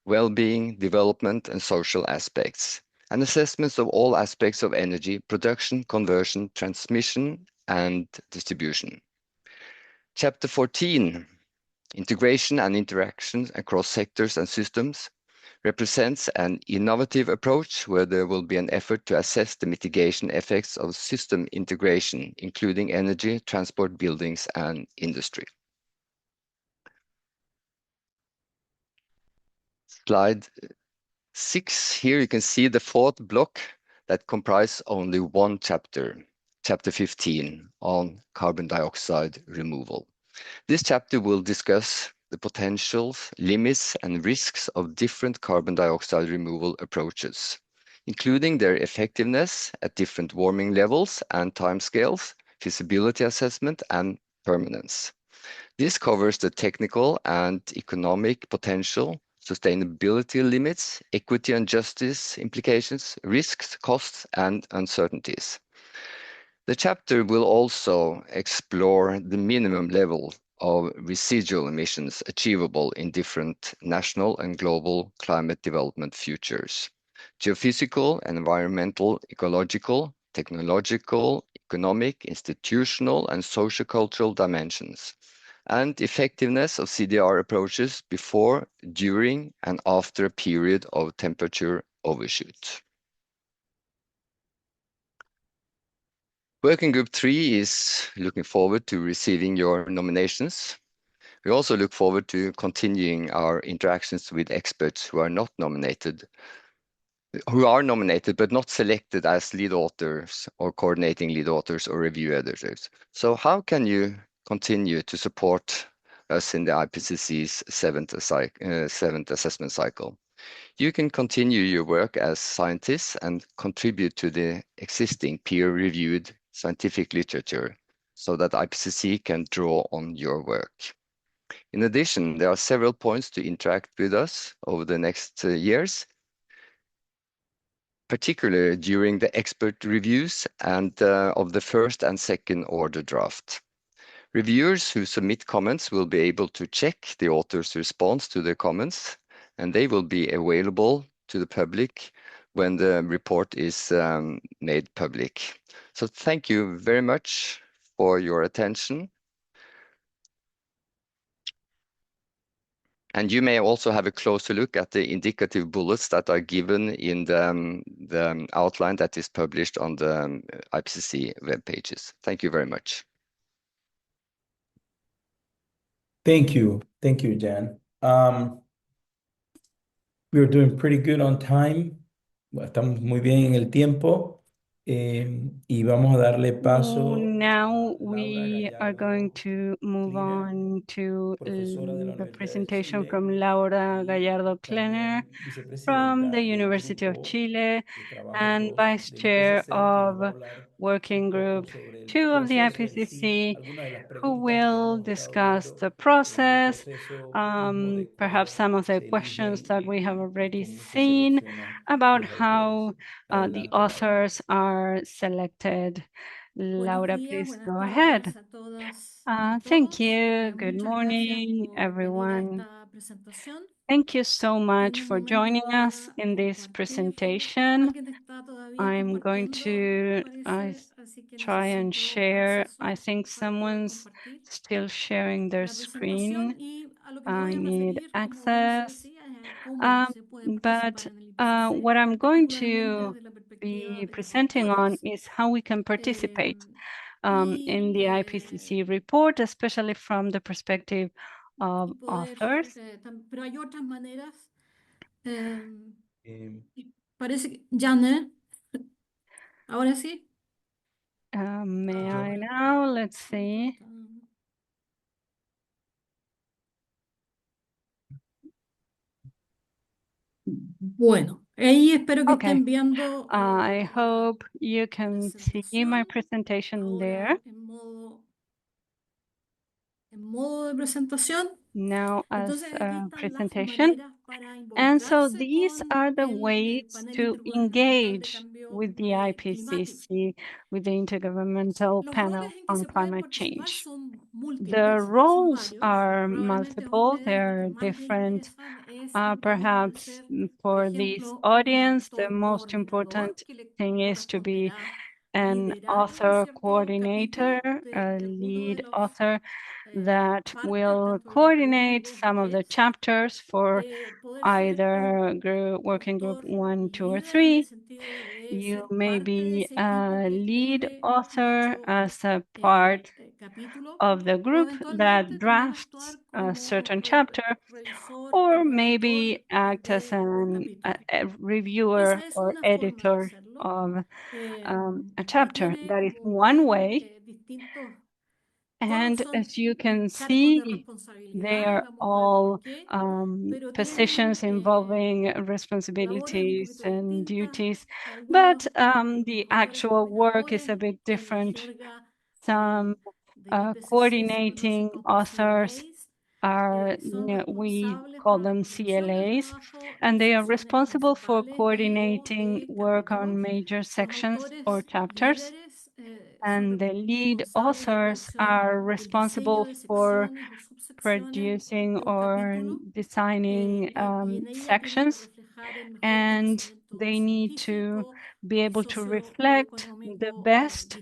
well-being, development, and social aspects, and assessments of all aspects of energy production, conversion, transmission, and distribution. Chapter 14, Integration and Interactions Across Sectors and Systems, represents an innovative approach where there will be an effort to assess the mitigation effects of system integration, including energy, transport, buildings, and industry. Slide 6, here you can see the fourth block that comprises only one chapter, chapter 15, on carbon dioxide removal. This chapter will discuss the potentials, limits, and risks of different carbon dioxide removal approaches, including their effectiveness at different warming levels and timescales, feasibility assessment, and permanence. This covers the technical and economic potential, sustainability limits, equity and justice implications, risks, costs, and uncertainties. The chapter will also explore the minimum level of residual emissions achievable in different national and global climate development futures, geophysical, environmental, ecological, technological, economic, institutional, and sociocultural dimensions, and effectiveness of CDR approaches before, during, and after a period of temperature overshoot. Working Group 3 is looking forward to receiving your nominations. We also look forward to continuing our interactions with experts who are nominated but not selected as lead authors or coordinating lead authors or review editors. So how can you continue to support us in the IPCC's seventh assessment cycle? You can continue your work as scientists and contribute to the existing peer-reviewed scientific literature so that IPCC can draw on your work. In addition, there are several points to interact with us over the next years, particularly during the expert reviews and of the first and second order draft. Reviewers who submit comments will be able to check the author's response to their comments, and they will be available to the public when the report is made public. So thank you very much for your attention. And you may also have a closer look at the indicative bullets that are given in the outline that is published on the IPCC web pages. Thank you very much. Thank you, Jan. We're doing pretty good on time. Estamos muy bien en el tiempo. Y vamos a darle paso Now a we Laura are going Gallardo to move Klenner, on to profesora de la the Universidad de presentation Chile from Laura y Gallardo Klenner también from vicepresidenta the del University of Grupo Chile de Trabajo and 2 Vice del Chair IPCC, que nos va a of hablar un Working poco Group sobre el 2 of the proceso en sí, IPCC, algunas de las who preguntas que will hemos estado discuss viendo the en el process, proceso mismo de perhaps cómo some of the se questions eligen that we have y already cómo se seen seleccionan about los autores. how the Adelante, Laura. authors are selected. Laura, please go ahead. Thank you. Good morning, everyone. Thank you so much for joining us in this presentation. I'm going to try and share. I think someone's still sharing their screen. I need access. But what I'm going to be presenting on is how we can participate in the IPCC report, especially from the perspective of authors. Parece que Janne, ahora sí. May I now? Let's see. Bueno, ahí espero que Okay. estén viendo. I hope you can see my presentation there. En modo de presentación. Now as Entonces, aquí a están las presentation. maneras para And so involucrarse these con are the el ways panel to intergubernamental de engage cambio with the climático. IPCC, with the Intergovernmental Los Panel roles en que on se pueden Climate participar Change. son múltiples, The son roles varios. are Probablemente a multiple, ustedes lo they're que más les different. interesan es Perhaps ser, por for this ejemplo, un audience, the actor most coordinador important que le thing is to be corresponderá an author coordinator, a lead author that will coordinate some of the chapters for either working group 1, 2, or 3. You may be a lead author as a part of the group that drafts a certain chapter, or maybe act as a reviewer or editor of a chapter. That is one way. And as you can see, they are all positions involving responsibilities and duties, but the actual work is a bit different. Some coordinating authors are, we call them CLAs, and they are responsible for coordinating work on major sections or chapters. And the lead authors are responsible for producing or designing sections, and they need to be able to reflect the best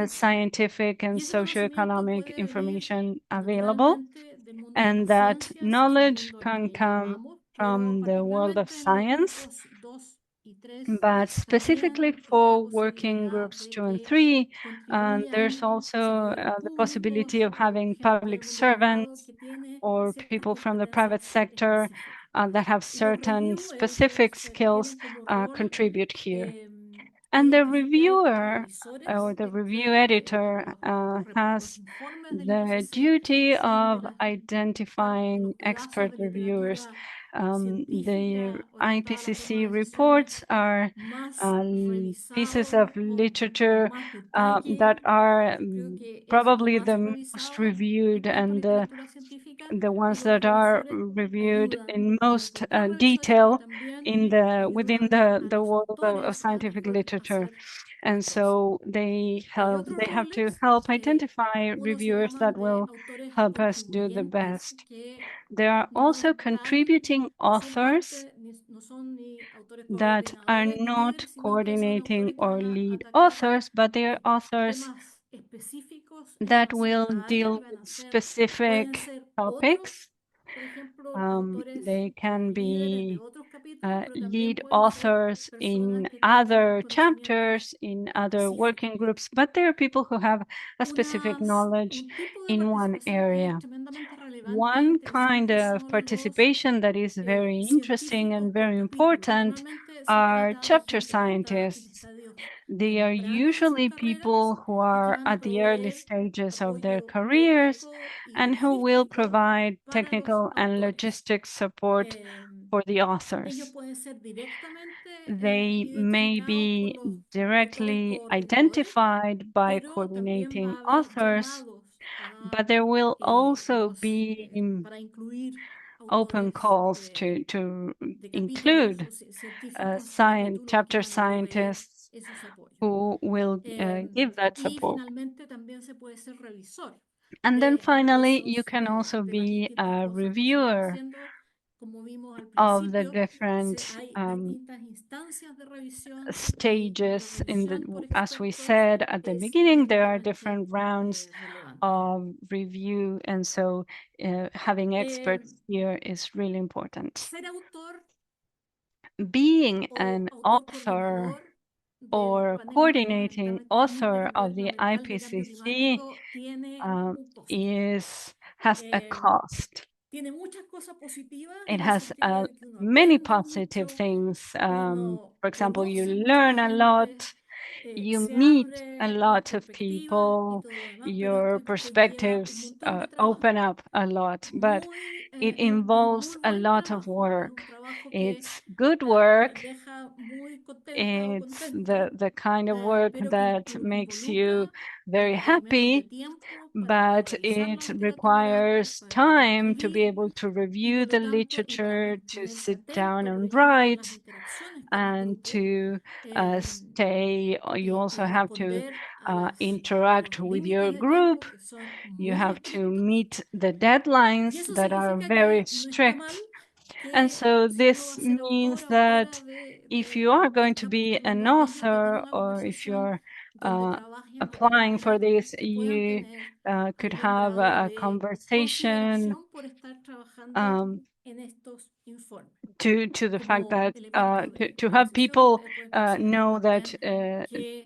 scientific and socioeconomic information available, and that knowledge can come from the world of science. But specifically for working groups 2 and 3, there's also the possibility of having public servants or people from the private sector that have certain specific skills contribute here. And the reviewer or the review editor has the duty of identifying expert reviewers. The IPCC reports are pieces of literature that are probably the most reviewed and the ones that are reviewed in most detail within the world of scientific literature. And so they have to help identify reviewers that will help us do the best. There are also contributing authors that are not coordinating or lead authors, but they are authors that will deal with specific topics. They can be lead authors in other chapters, in other working groups, but there are people who have a specific knowledge in one area. One kind of participation that is very interesting and very important are chapter scientists. They are usually people who are at the early stages of their careers and who will provide technical and logistics support for the authors. They may be directly identified by coordinating authors, but there will also be open calls to include chapter scientists who will give that support. And then finally, you can also be a reviewer of the different stages as we said at the beginning, there are different rounds of review, and so having experts here is really important. Being an author or coordinating author of the IPCC has a cost. It has many positive things. For example, you learn a lot, you meet a lot of people, your perspectives open up a lot, but it involves a lot of work. It's good work. It's the kind of work that makes you very happy, but it requires time to be able to review the literature, to sit down and write, and to stay. You also have to interact with your group. You have to meet the deadlines that are very strict. And so this means that if you are going to be an author, or if you're applying for this, you could have a conversation to the fact that to have people know that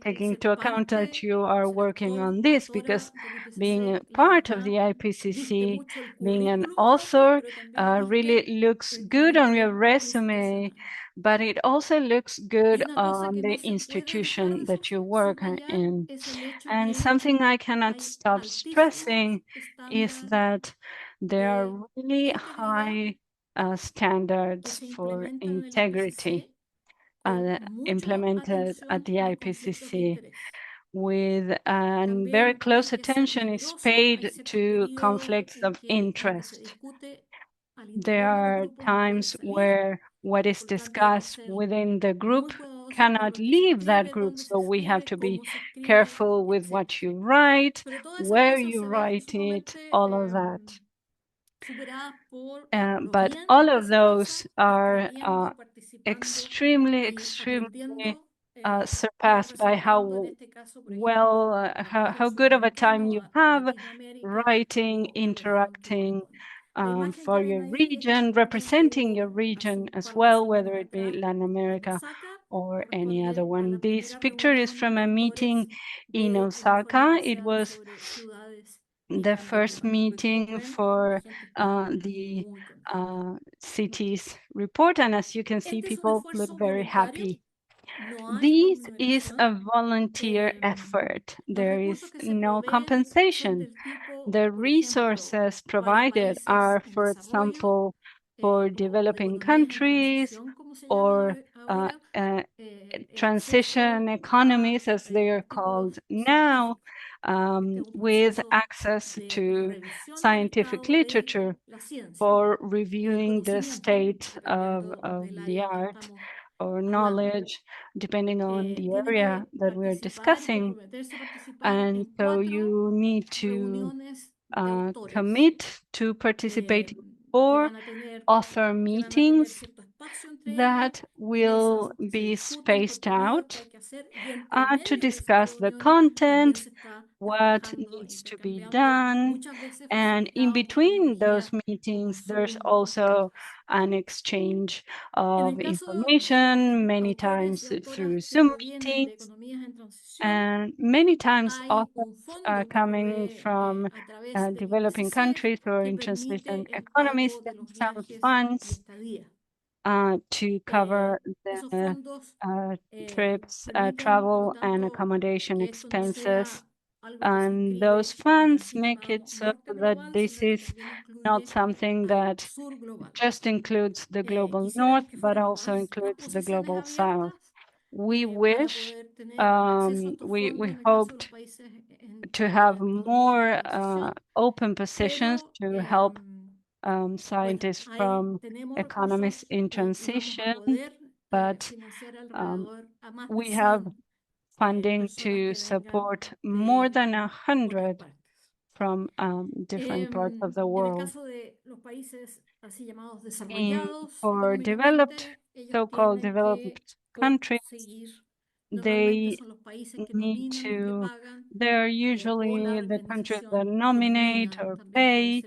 taking into account that you are working on this, because being a part of the IPCC, being an author really looks good on your resume, but it also looks good on the institution that you work in. And something I cannot stop stressing is that there are really high standards for integrity implemented at the IPCC, with very close attention is paid to conflicts of interest. There are times where what is discussed within the group cannot leave that group, so we have to be careful with what you write, where you write it, all of that. But all of those are extremely surpassed by how well, how good of a time you have writing, interacting for your region, representing your region as well, whether it be Latin America or any other one. This picture is from a meeting in Osaka. It was the first meeting for the cities report, and as you can see, people look very happy. This is a volunteer effort. There is no compensation. The resources provided are, for example, for developing countries or transition economies, as they are called now, with access to scientific literature for reviewing the state of the art or knowledge, depending on the area that we're discussing. And so you need to commit to participating in 4 author meetings that will be spaced out to discuss the content, what needs to be done. And in between those meetings, there's also an exchange of information, many times through Zoom meetings, and many times authors coming from developing countries or in transition economies, and some funds to cover the trips, travel and accommodation expenses. And those funds make it so that this is not something that just includes the global north, but also includes the global south. We wish, we hoped to have more open positions to help scientists from economies in transition, but we have funding to support more than 100 from different parts of the world. For developed, so-called developed countries, they need to, they're usually the countries that nominate or pay,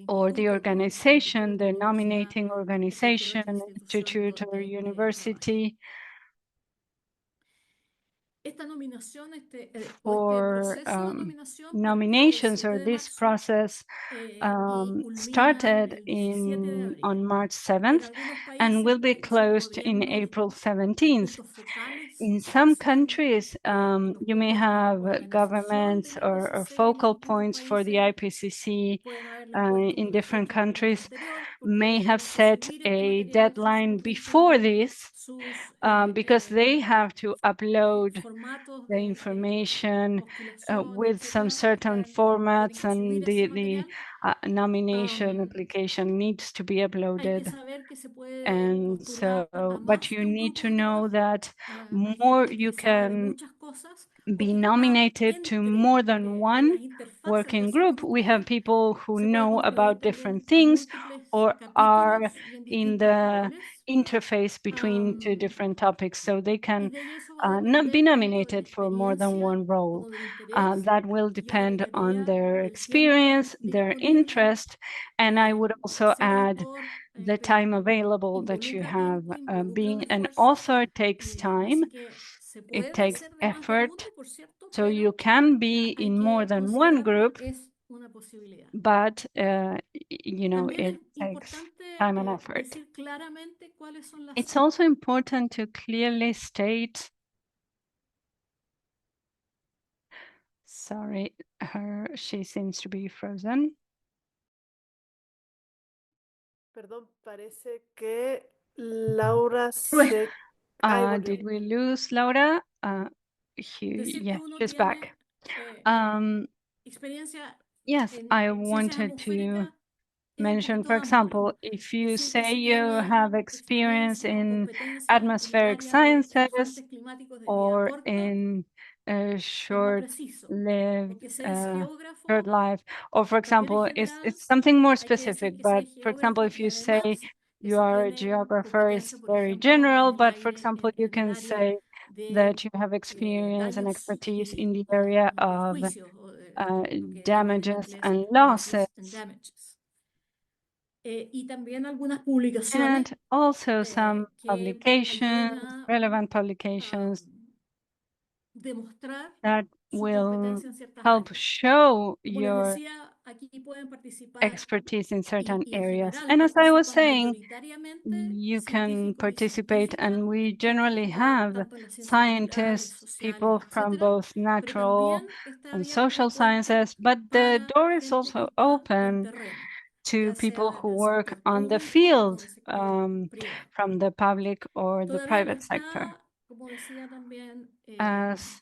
or the organization, the nominating organization, institute or university, for nominations, or this process started on March 7th and will be closed in April 17th. In some countries, you may have governments or focal points for the IPCC in different countries may have set a deadline before this because they have to upload the information with some certain formats, and the nomination application needs to be uploaded. And so, but you need to know that more you can be nominated to more than one working group. We have people who know about different things or are in the interface between two different topics, so they can not be nominated for more than one role. That will depend on their experience, their interest, and I would also add the time available that you have. Being an author takes time, it takes effort, so you can be in more than one group, but you know, it takes time and effort. It's also important to clearly state, sorry, she seems to be frozen. Perdón, parece que Laura se... Did we lose Laura? Yeah, she's back. Yes, I wanted to mention, for example, if you say you have experience in atmospheric sciences or in short-lived, short life, or for example, it's something more specific, but for example, if you say you are a geographer, it's very general, but for example, you can say that you have experience and expertise in the area of damages and losses. And also some publications, relevant publications that will help show your expertise in certain areas. And as I was saying, you can participate, and we generally have scientists, people from both natural and social sciences, but the door is also open to people who work on the field, from the public or the private sector. As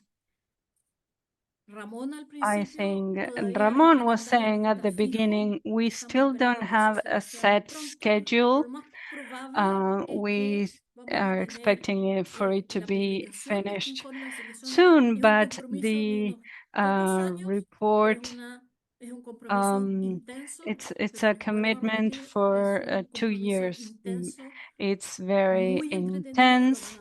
I think Ramón was saying at the beginning, we still don't have a set schedule. We are expecting it for it to be finished soon, but the report, it's a commitment for 2 years. It's very intense,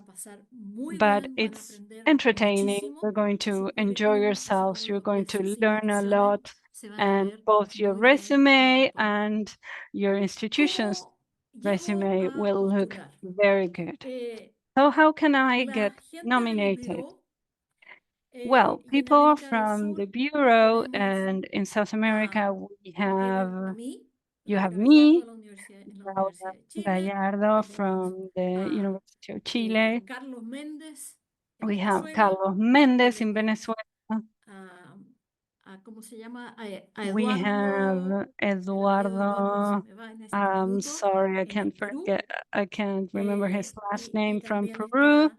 but it's entertaining. You're going to enjoy yourselves. You're going to learn a lot, and both your resume and your institution's resume will look very good. So how can I get nominated? Well, people from the Bureau, and in South America, you have me, Gallardo from the University of Chile. We have Carlos Méndez in Venezuela. We have Eduardo, sorry, I can't remember his last name, from Peru.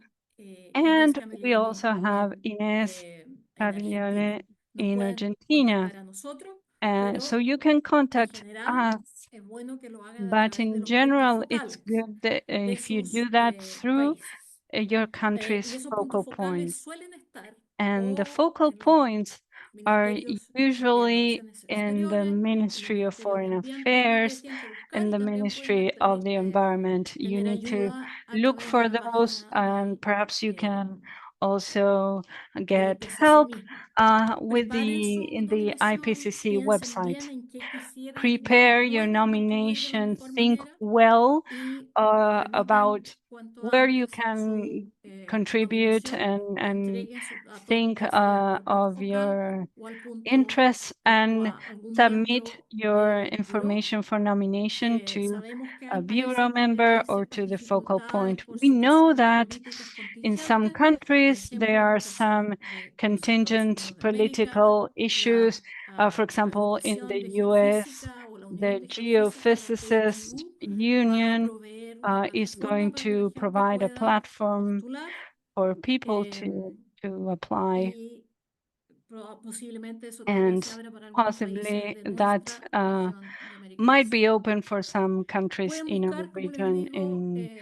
And we also have Ines Camilloni in Argentina. So you can contact us, but in general, it's good that if you do that through your country's focal points. And the focal points are usually in the Ministry of Foreign Affairs and the Ministry of the Environment. You need to look for those, and perhaps you can also get help in the IPCC website. Prepare your nomination, think well about where you can contribute, and think of your interests, and submit your information for nomination to a bureau member or to the focal point. We know that in some countries there are some contingent political issues. For example, in the US, the Geophysicist Union is going to provide a platform for people to apply, and possibly that might be open for some countries in our region in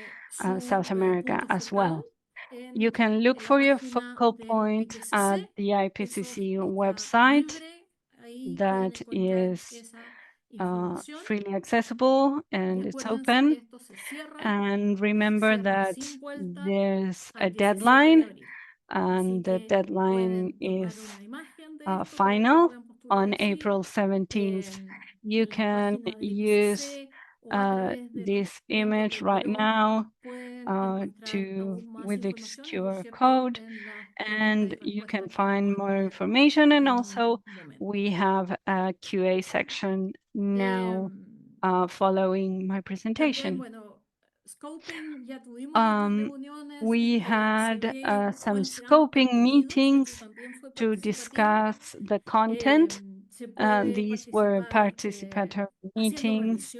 South America as well. You can look for your focal point at the IPCC website. That is freely accessible and it's open. And remember that there's a deadline, and the deadline is final on April 17th. You can use this image right now with this QR code, and you can find more information. And also we have a QA section now following my presentation. We had some scoping meetings to discuss the content. These were participatory meetings.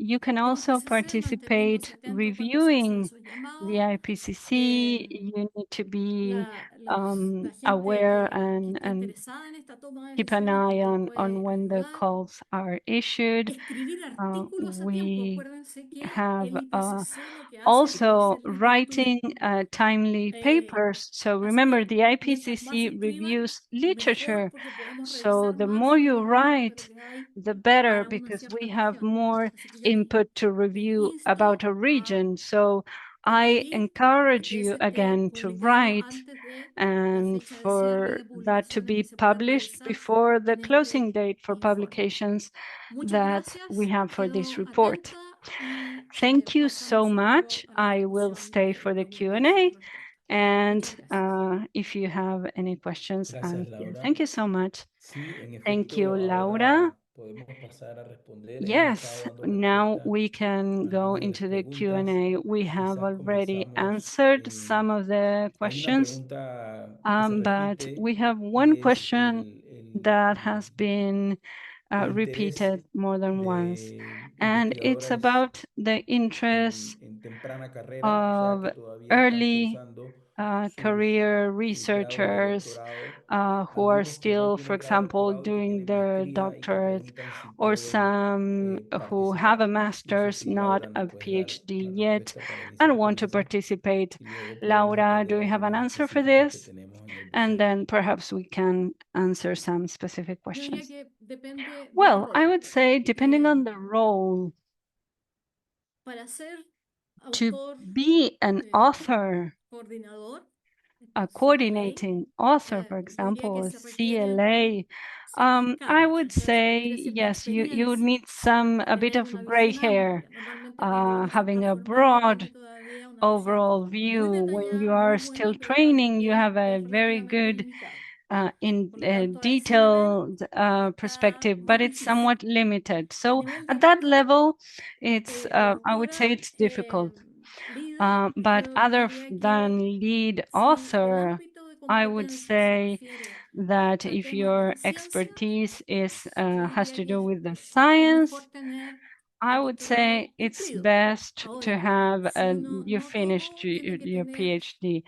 You can also participate reviewing the IPCC. You need to be aware and keep an eye on when the calls are issued. We have also writing timely papers. So remember, the IPCC reviews literature. So the more you write, the better, because we have more input to review about a region. So I encourage you again to write, and for that to be published before the closing date for publications that we have for this report. Thank you so much. I will stay for the Q&A, and if you have any questions, I'm here. Thank you so much. Thank you, Laura. Yes, now we can go into the Q&A. We have already answered some of the questions, but we have one question that has been repeated more than once, and it's about the interest of early career researchers who are still, for example, doing their doctorate, or some who have a master's, not a PhD yet, and want to participate. Laura, do you have an answer for this? And then perhaps we can answer some specific questions. Well, I would say depending on the role, to be an author, a coordinating author, for example, a CLA, I would say, yes, you would need a bit of gray hair, having a broad overall view. When you are still training, you have a very good detailed perspective, but it's somewhat limited. So at that level, it's I would say it's difficult. But other than lead author, I would say that if your expertise has to do with the science, I would say it's best to have you finished your PhD.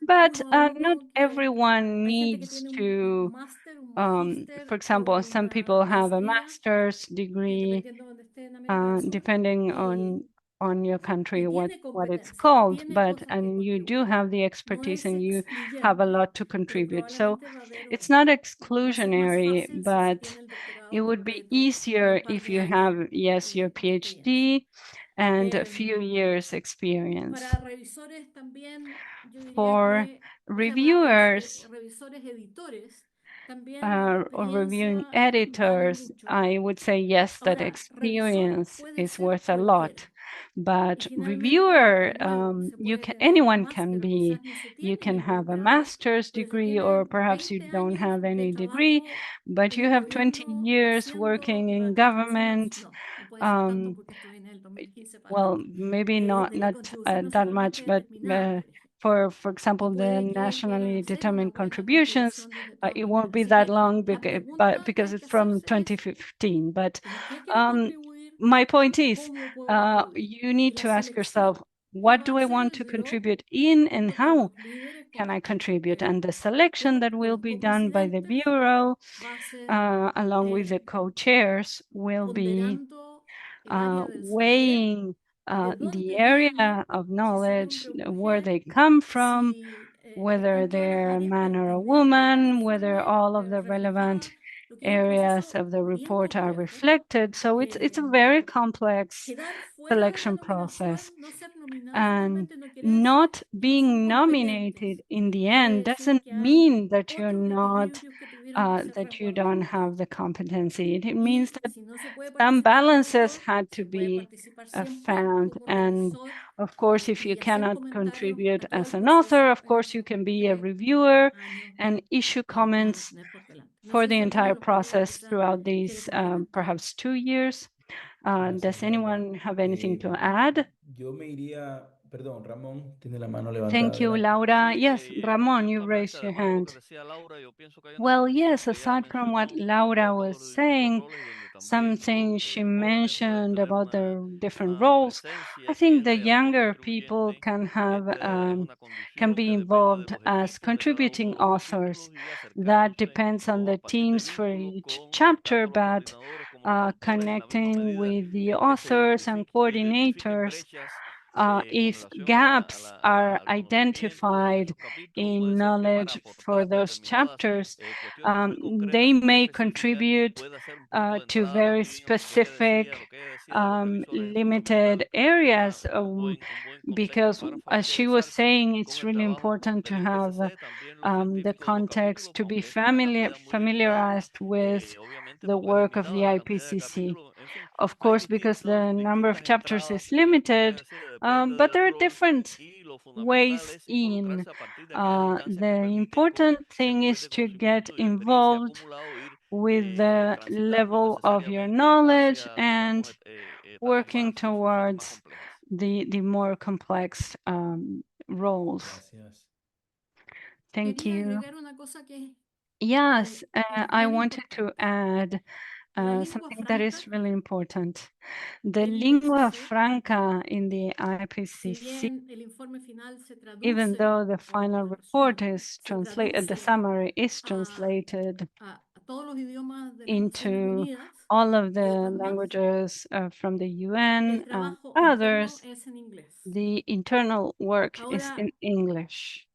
But not everyone needs to, for example, some people have a master's degree, depending on your country what it's called, and you do have the expertise and you have a lot to contribute. So it's not exclusionary, but it would be easier if you have, yes, your PhD and a few years experience. For reviewers or reviewing editors, I would say yes, that experience is worth a lot. But reviewer, anyone can be. You can have a master's degree, or perhaps you don't have any degree, but you have 20 years working in government. Well, maybe not that much, but for example, the nationally determined contributions, it won't be that long because it's from 2015. But my point is, you need to ask yourself, what do I want to contribute in, and how can I contribute? And the selection that will be done by the Bureau, along with the co-chairs, will be weighing the area of knowledge, where they come from, whether they're a man or a woman, whether all of the relevant areas of the report are reflected. So it's a very complex selection process. And not being nominated in the end doesn't mean that you're not, that you don't have the competency. It means that some balances had to be found. And of course, if you cannot contribute as an author, of course, you can be a reviewer and issue comments for the entire process throughout these perhaps 2 years. Does anyone have anything to add? Yo me iría, perdón, Ramón tiene la mano levantada. Thank you, Laura. Yes, Ramón, you raised your hand. Well, yes, aside from what Laura was saying, something she mentioned about the different roles, I think the younger people can have can be involved as contributing authors. That depends on the teams for each chapter, but connecting with the authors and coordinators, if gaps are identified in knowledge for those chapters, they may contribute to very specific limited areas, because as she was saying, it's really important to have the context, to be familiarized with the work of the IPCC. Of course, because the number of chapters is limited, but there are different ways in. The important thing is to get involved with the level of your knowledge and working towards the more complex roles. Gracias. Thank you. Quería agregar una cosa que Yes, es I bien wanted to add lengua something that is franca, really important. The el lingua IPCC, franca in the si IPCC, bien el informe final se even traduce though the o final el report resumen is se translated, the traduce summary is a, translated a todos los idiomas de las Naciones into Unidas, all of the además, languages from the el UN and trabajo interno others. es en inglés. The internal work is Ahora, in English.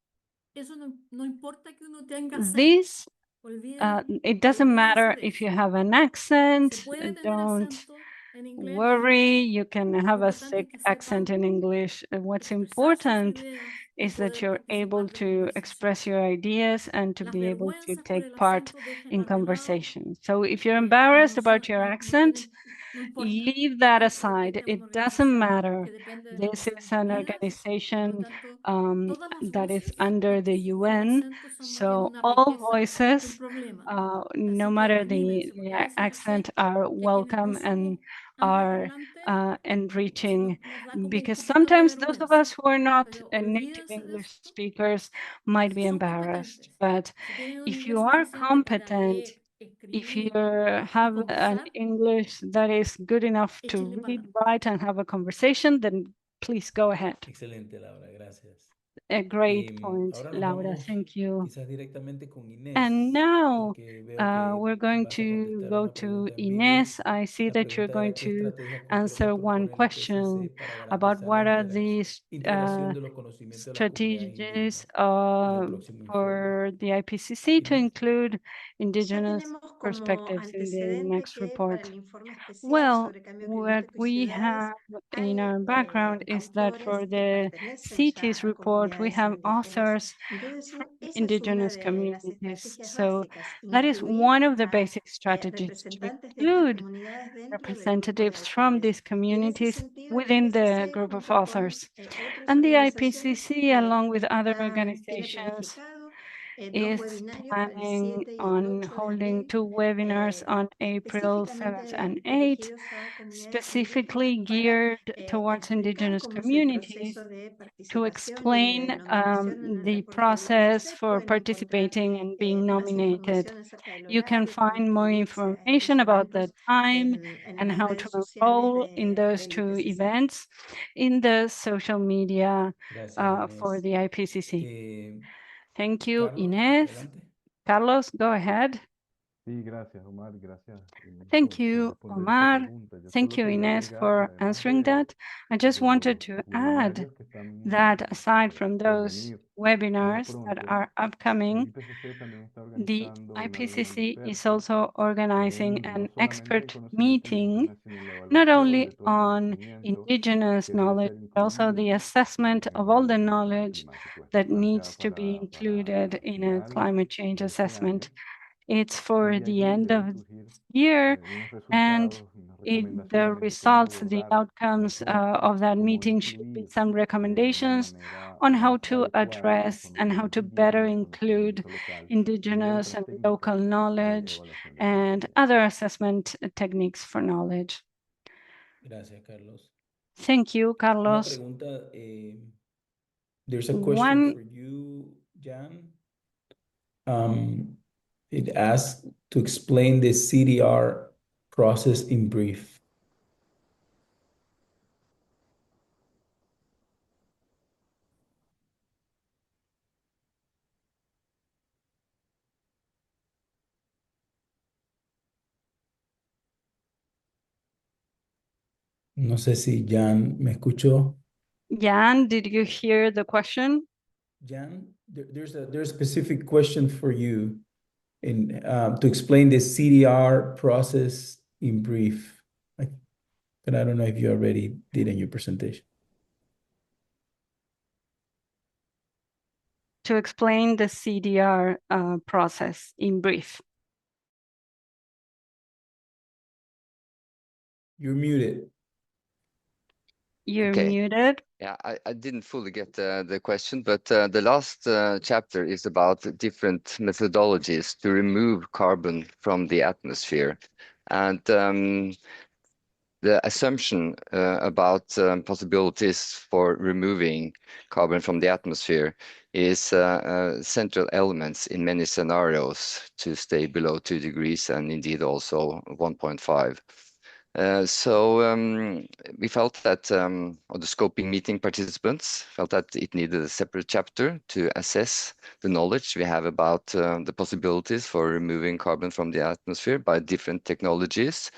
eso no importa que uno tenga acento. This, Olvídense it doesn't matter de if eso. you have an Se accent, puede tener don't acento en inglés. worry, you can have Lo a importante es thick que accent sepan in English. What's expresar sus important ideas y is that poder you're able participar de to conversación. express your ideas and to Las be able to vergüenzas por take el part acento dejen in de lado, conversation. So if you're embarrassed about your accent, no importa. leave that Esto- aside. esta es It una doesn't organización matter. que depende de las This is Naciones an Unidas, organization por lo tanto, todas las that is voces under the y UN. acentos son más bien So una all riqueza que un voices, problema. no Así que matter anímense, porque a the veces yo sé accent, que are a quienes welcome no and somos are angloparlantes enriching, nos da como un because poquito de sometimes those of vergüenza. us who are not Pero native olvídense de English eso. speakers might be Si son embarrassed. competentes, But si tienen un if inglés you are suficiente para competent, leer, if you escribir y have an conversar, English that is good enough to échenle para read, adelante. write, and have a conversation, then please go ahead. Excelente, Laura, gracias. A great point, Ahora nos Laura. vamos Thank you. quizás directamente con Inés, And now porque veo que we're going vas a to contestar go una to pregunta en vivo. Ines. I see La that you're pregunta going era, ¿qué to estrategias concretas answer one propone el question IPCC para about garantizar what la are these integración de los conocimientos de las comunidades strategies indígenas en el próximo informe? for the IPCC to Inés. include Ya indigenous tenemos como perspectives in the antecedente next que para report. el informe especial Well, sobre cambio what climático y we ciudades have in hay our background is that autores for que the pertenecen ya cities a report, we comunidades have indígenas. authors Entonces, from esa es una indigenous de las communities. estrategias So básicas, that is incluir one of the a basic strategies, to representantes de estas include comunidades dentro del grupo de representatives from autores. these Y en ese communities sentido, el within the IPCC, group of junto con authors. otras And the organizaciones, IPCC, along with other tiene organizations, planificado dos is webinarios para el planning 7 y el on 8 de holding abril, 2 webinars on April 7th and 8th, dirigidos a comunidades specifically indígenas para geared towards explicar indigenous cómo es el communities, proceso de to participación y de explain denominación en el the reporte del process IPCC. for Pueden encontrar participating and being más nominated. información acerca del You can horario, cómo find more inscribirse a estos information about the eventos time en and las how redes to sociales enroll in those del two IPCC. events in the social media Gracias, for Inés. the IPCC. Thank you, Carlos, Ines. adelante. Carlos, go ahead. Thank you, Omar. Thank you, Ines, for answering that. I just wanted to add that aside from those webinars that are upcoming, the IPCC is also organizing an expert meeting, not only on indigenous knowledge, but also the assessment of all the knowledge that needs to be included in a climate change assessment. It's for the end of this year, and the results, the outcomes of that meeting should be some recommendations on how to address and how to better include indigenous and local knowledge and other assessment techniques for knowledge. Gracias, Carlos. Thank you, Carlos. Una pregunta, there's a question for you, Jan. It asks to explain the CDR process in brief. No sé si Jan me escuchó. Jan, did you hear the question? Jan, there's a specific question for you in to explain the CDR process in brief. But I don't know if you already did in your presentation. To explain the CDR process in brief. You're muted. You're Okay. muted. Yeah, I didn't fully get the question, but the last chapter is about different methodologies to remove carbon from the atmosphere. And the assumption about possibilities for removing carbon from the atmosphere is central elements in many scenarios to stay below 2 degrees and indeed also 1.5. So we felt that, or the scoping meeting participants felt that it needed a separate chapter to assess the knowledge we have about the possibilities for removing carbon from the atmosphere by different technologies,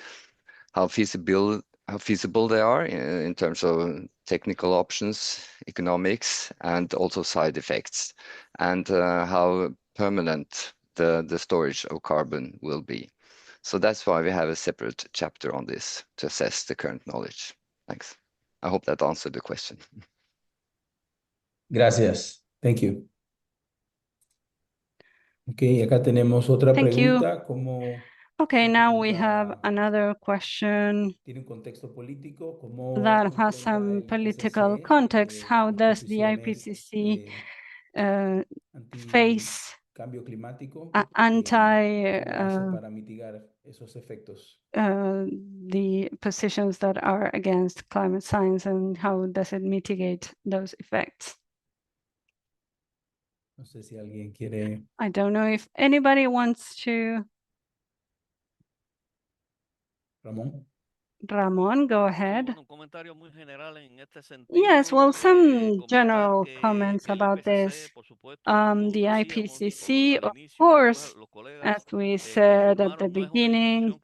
how feasible they are in terms of technical options, economics, and also side effects, and how permanent the storage of carbon will be. So that's why we have a separate chapter on this to assess the current knowledge. Thanks. I hope that answered the question. Gracias. Thank you. Okay, acá tenemos otra Thank pregunta. Okay, now we have another question tiene un contexto político, that has some political context. How does the IPCC face cambio climático para mitigar esos efectos? The positions that are against climate science, and how does it mitigate those effects? No sé si alguien quiere. I don't know if anybody wants to. Ramón, go ahead. Yes, well, some general comments about this. The IPCC, of course, as we said at the beginning,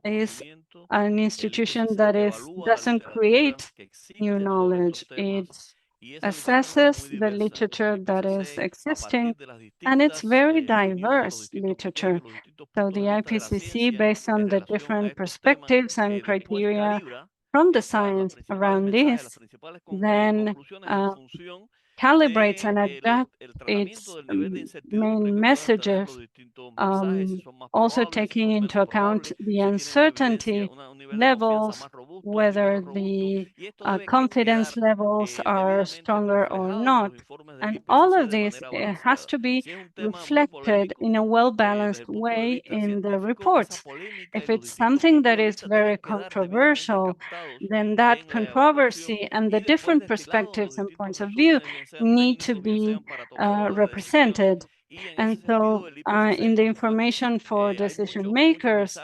is an institution that doesn't create new knowledge. It assesses the literature that is existing, and it's very diverse literature. So the IPCC, based on the different perspectives and criteria from the science around this, then calibrates and adjusts its main messages, also taking into account the uncertainty levels, whether the confidence levels are stronger or not. And all of this has to be reflected in a well-balanced way in the reports. If it's something that is very controversial, then that controversy and the different perspectives and points of view need to be represented. And so in the information for decision makers,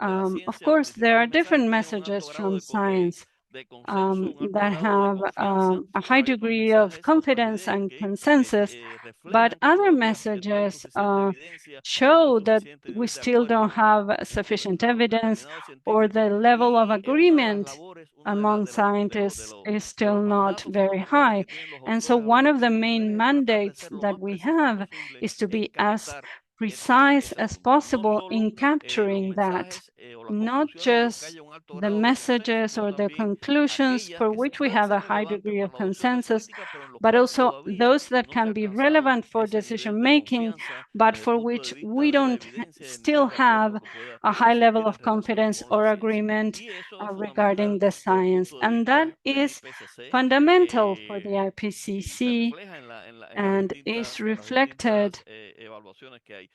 of course, there are different messages from science. that have a high degree of confidence and consensus, but other messages show that we still don't have sufficient evidence, or the level of agreement among scientists is still not very high. And so one of the main mandates that we have is to be as precise as possible in capturing that, not just the messages or the conclusions for which we have a high degree of consensus, but also those that can be relevant for decision making, but for which we don't still have a high level of confidence or agreement regarding the science. And that is fundamental for the IPCC and is reflected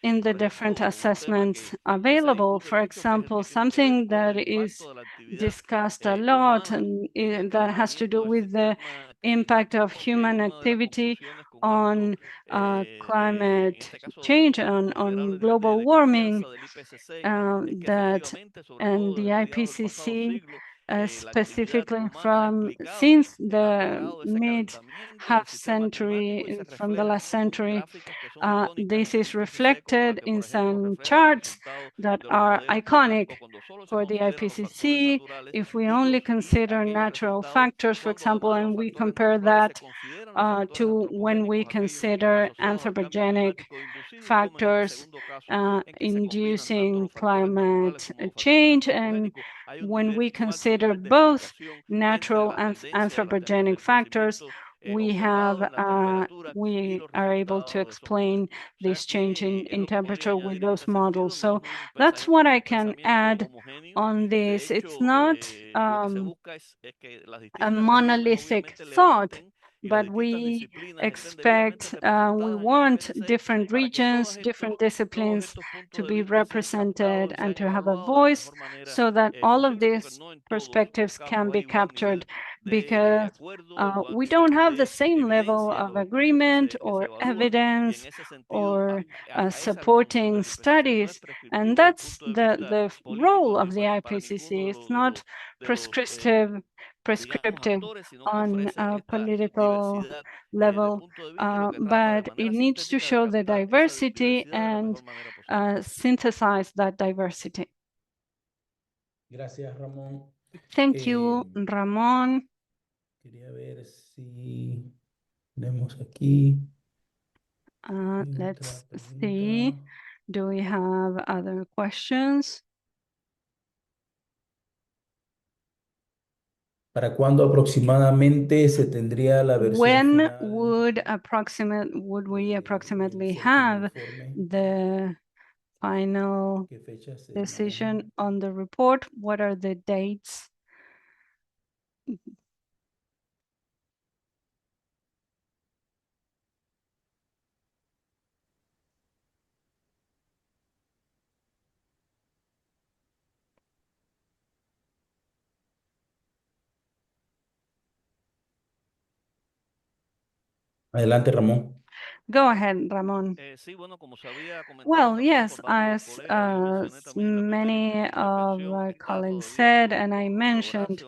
in the different assessments available. For example, something that is discussed a lot and that has to do with the impact of human activity on climate change, on global warming, and the IPCC specifically since the mid half century, from the last century, this is reflected in some charts that are iconic for the IPCC. If we only consider natural factors, for example, and we compare that to when we consider anthropogenic factors inducing climate change, and when we consider both natural and anthropogenic factors, we are able to explain this change in temperature with those models. So that's what I can add on this. It's not a monolithic thought, but we expect, we want different regions, different disciplines to be represented and to have a voice, so that all of these perspectives can be captured, because we don't have the same level of agreement or evidence or supporting studies. And that's the role of the IPCC. It's not prescriptive on a political level, but it needs to show the diversity and synthesize that diversity. Gracias, Ramón. Thank you, Ramón. Quería ver si tenemos aquí. Let's see. Do we have other questions? ¿Para cuándo aproximadamente se tendría la versión When final would we approximately have the final ¿Qué fecha se decision manejan? on the report? What are the dates? Adelante, Ramón. Go ahead, Ramón. Well, yes, as many of our colleagues said, and I mentioned,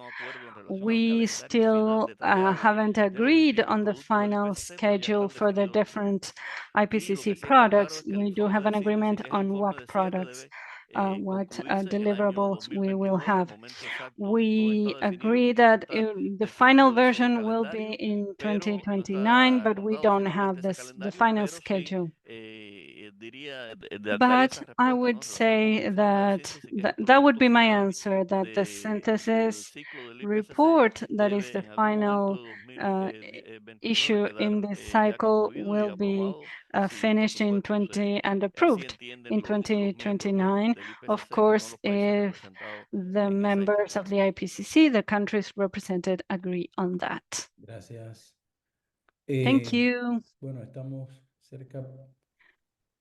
we still haven't agreed on the final schedule for the different IPCC products. We do have an agreement on what products, what deliverables we will have. We agree that the final version will be in 2029, but we don't have the final schedule. But I would say that that would be my answer, that the synthesis report, that is the final issue in this cycle, will be finished in and approved in 2029. Of course, if the members of the IPCC, the countries represented, agree on that. Gracias. Thank you. Bueno, estamos cerca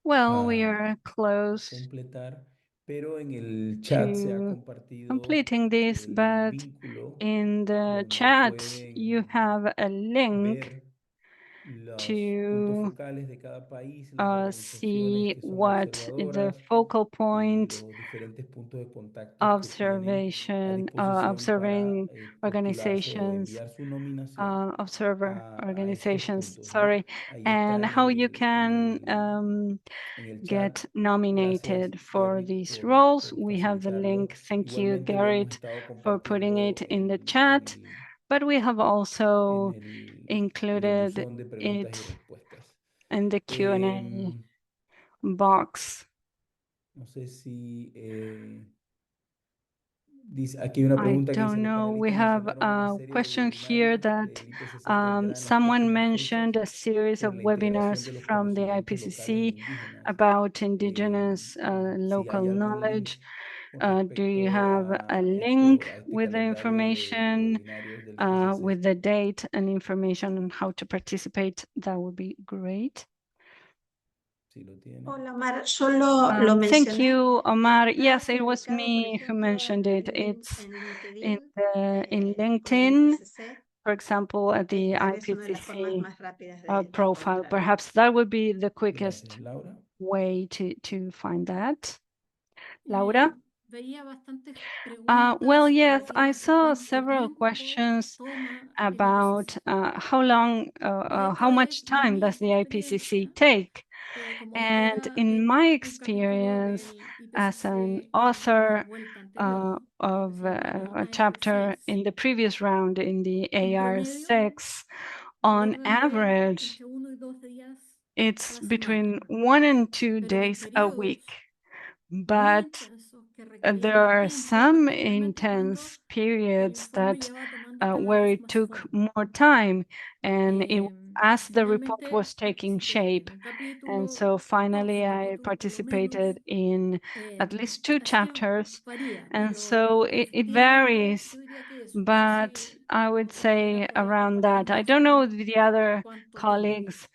Well, we are close completar, pero en el chat se ha to compartido completing this, el but vínculo in the donde chat pueden you have a link ver to see what the focal point observation, observing organizations, observer organizations, sorry, and how you can get nominated for these roles. We have the link. Thank you, Garrett, for putting it in the chat, but we have also included it in the Q&A box. I don't know. We have a question here that someone mentioned a series of webinars from the IPCC about indigenous local knowledge. Do you have a link with the information, with the date and information on how to participate? That would be great. Thank you, Omar. Yes, it was me who mentioned it. It's in LinkedIn, for example, at the IPCC profile. Perhaps that would be the quickest way to find that. Laura? Well, yes, I saw several questions about how much time does the IPCC take? And in my experience as an author of a chapter in the previous round in the AR6, on average, it's between 1 and 2 days a week. But there are some intense periods that where it took more time, and as the report was taking shape. And so finally I participated in at least 2 chapters. And so it varies, but I would say around that. I don't know if the other colleagues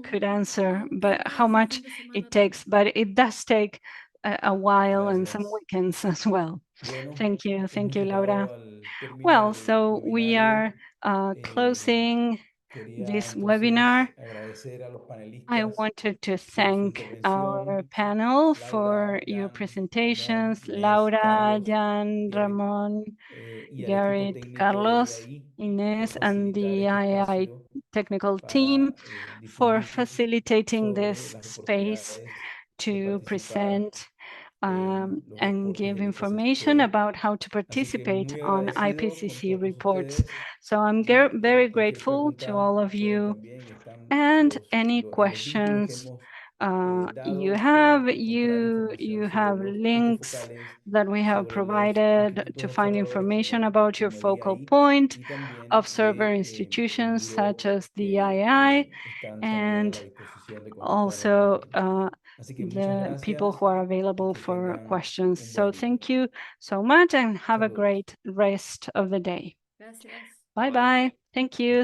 could answer, but how much it takes, but it does take a while and some weekends as well. Thank you, Laura. Well, so we are closing this webinar. I wanted to thank our panel for your presentations, Laura, Jan, Ramón, Garrett, Carlos, Ines, and the III technical team for facilitating this space to present and give information about how to participate on IPCC reports. So I'm very grateful to all of you, and any questions you have links that we have provided to find information about your focal point observer institutions such as the III, and also the people who are available for questions. So thank you so much and have a great rest of the day. Bye bye. Thank you.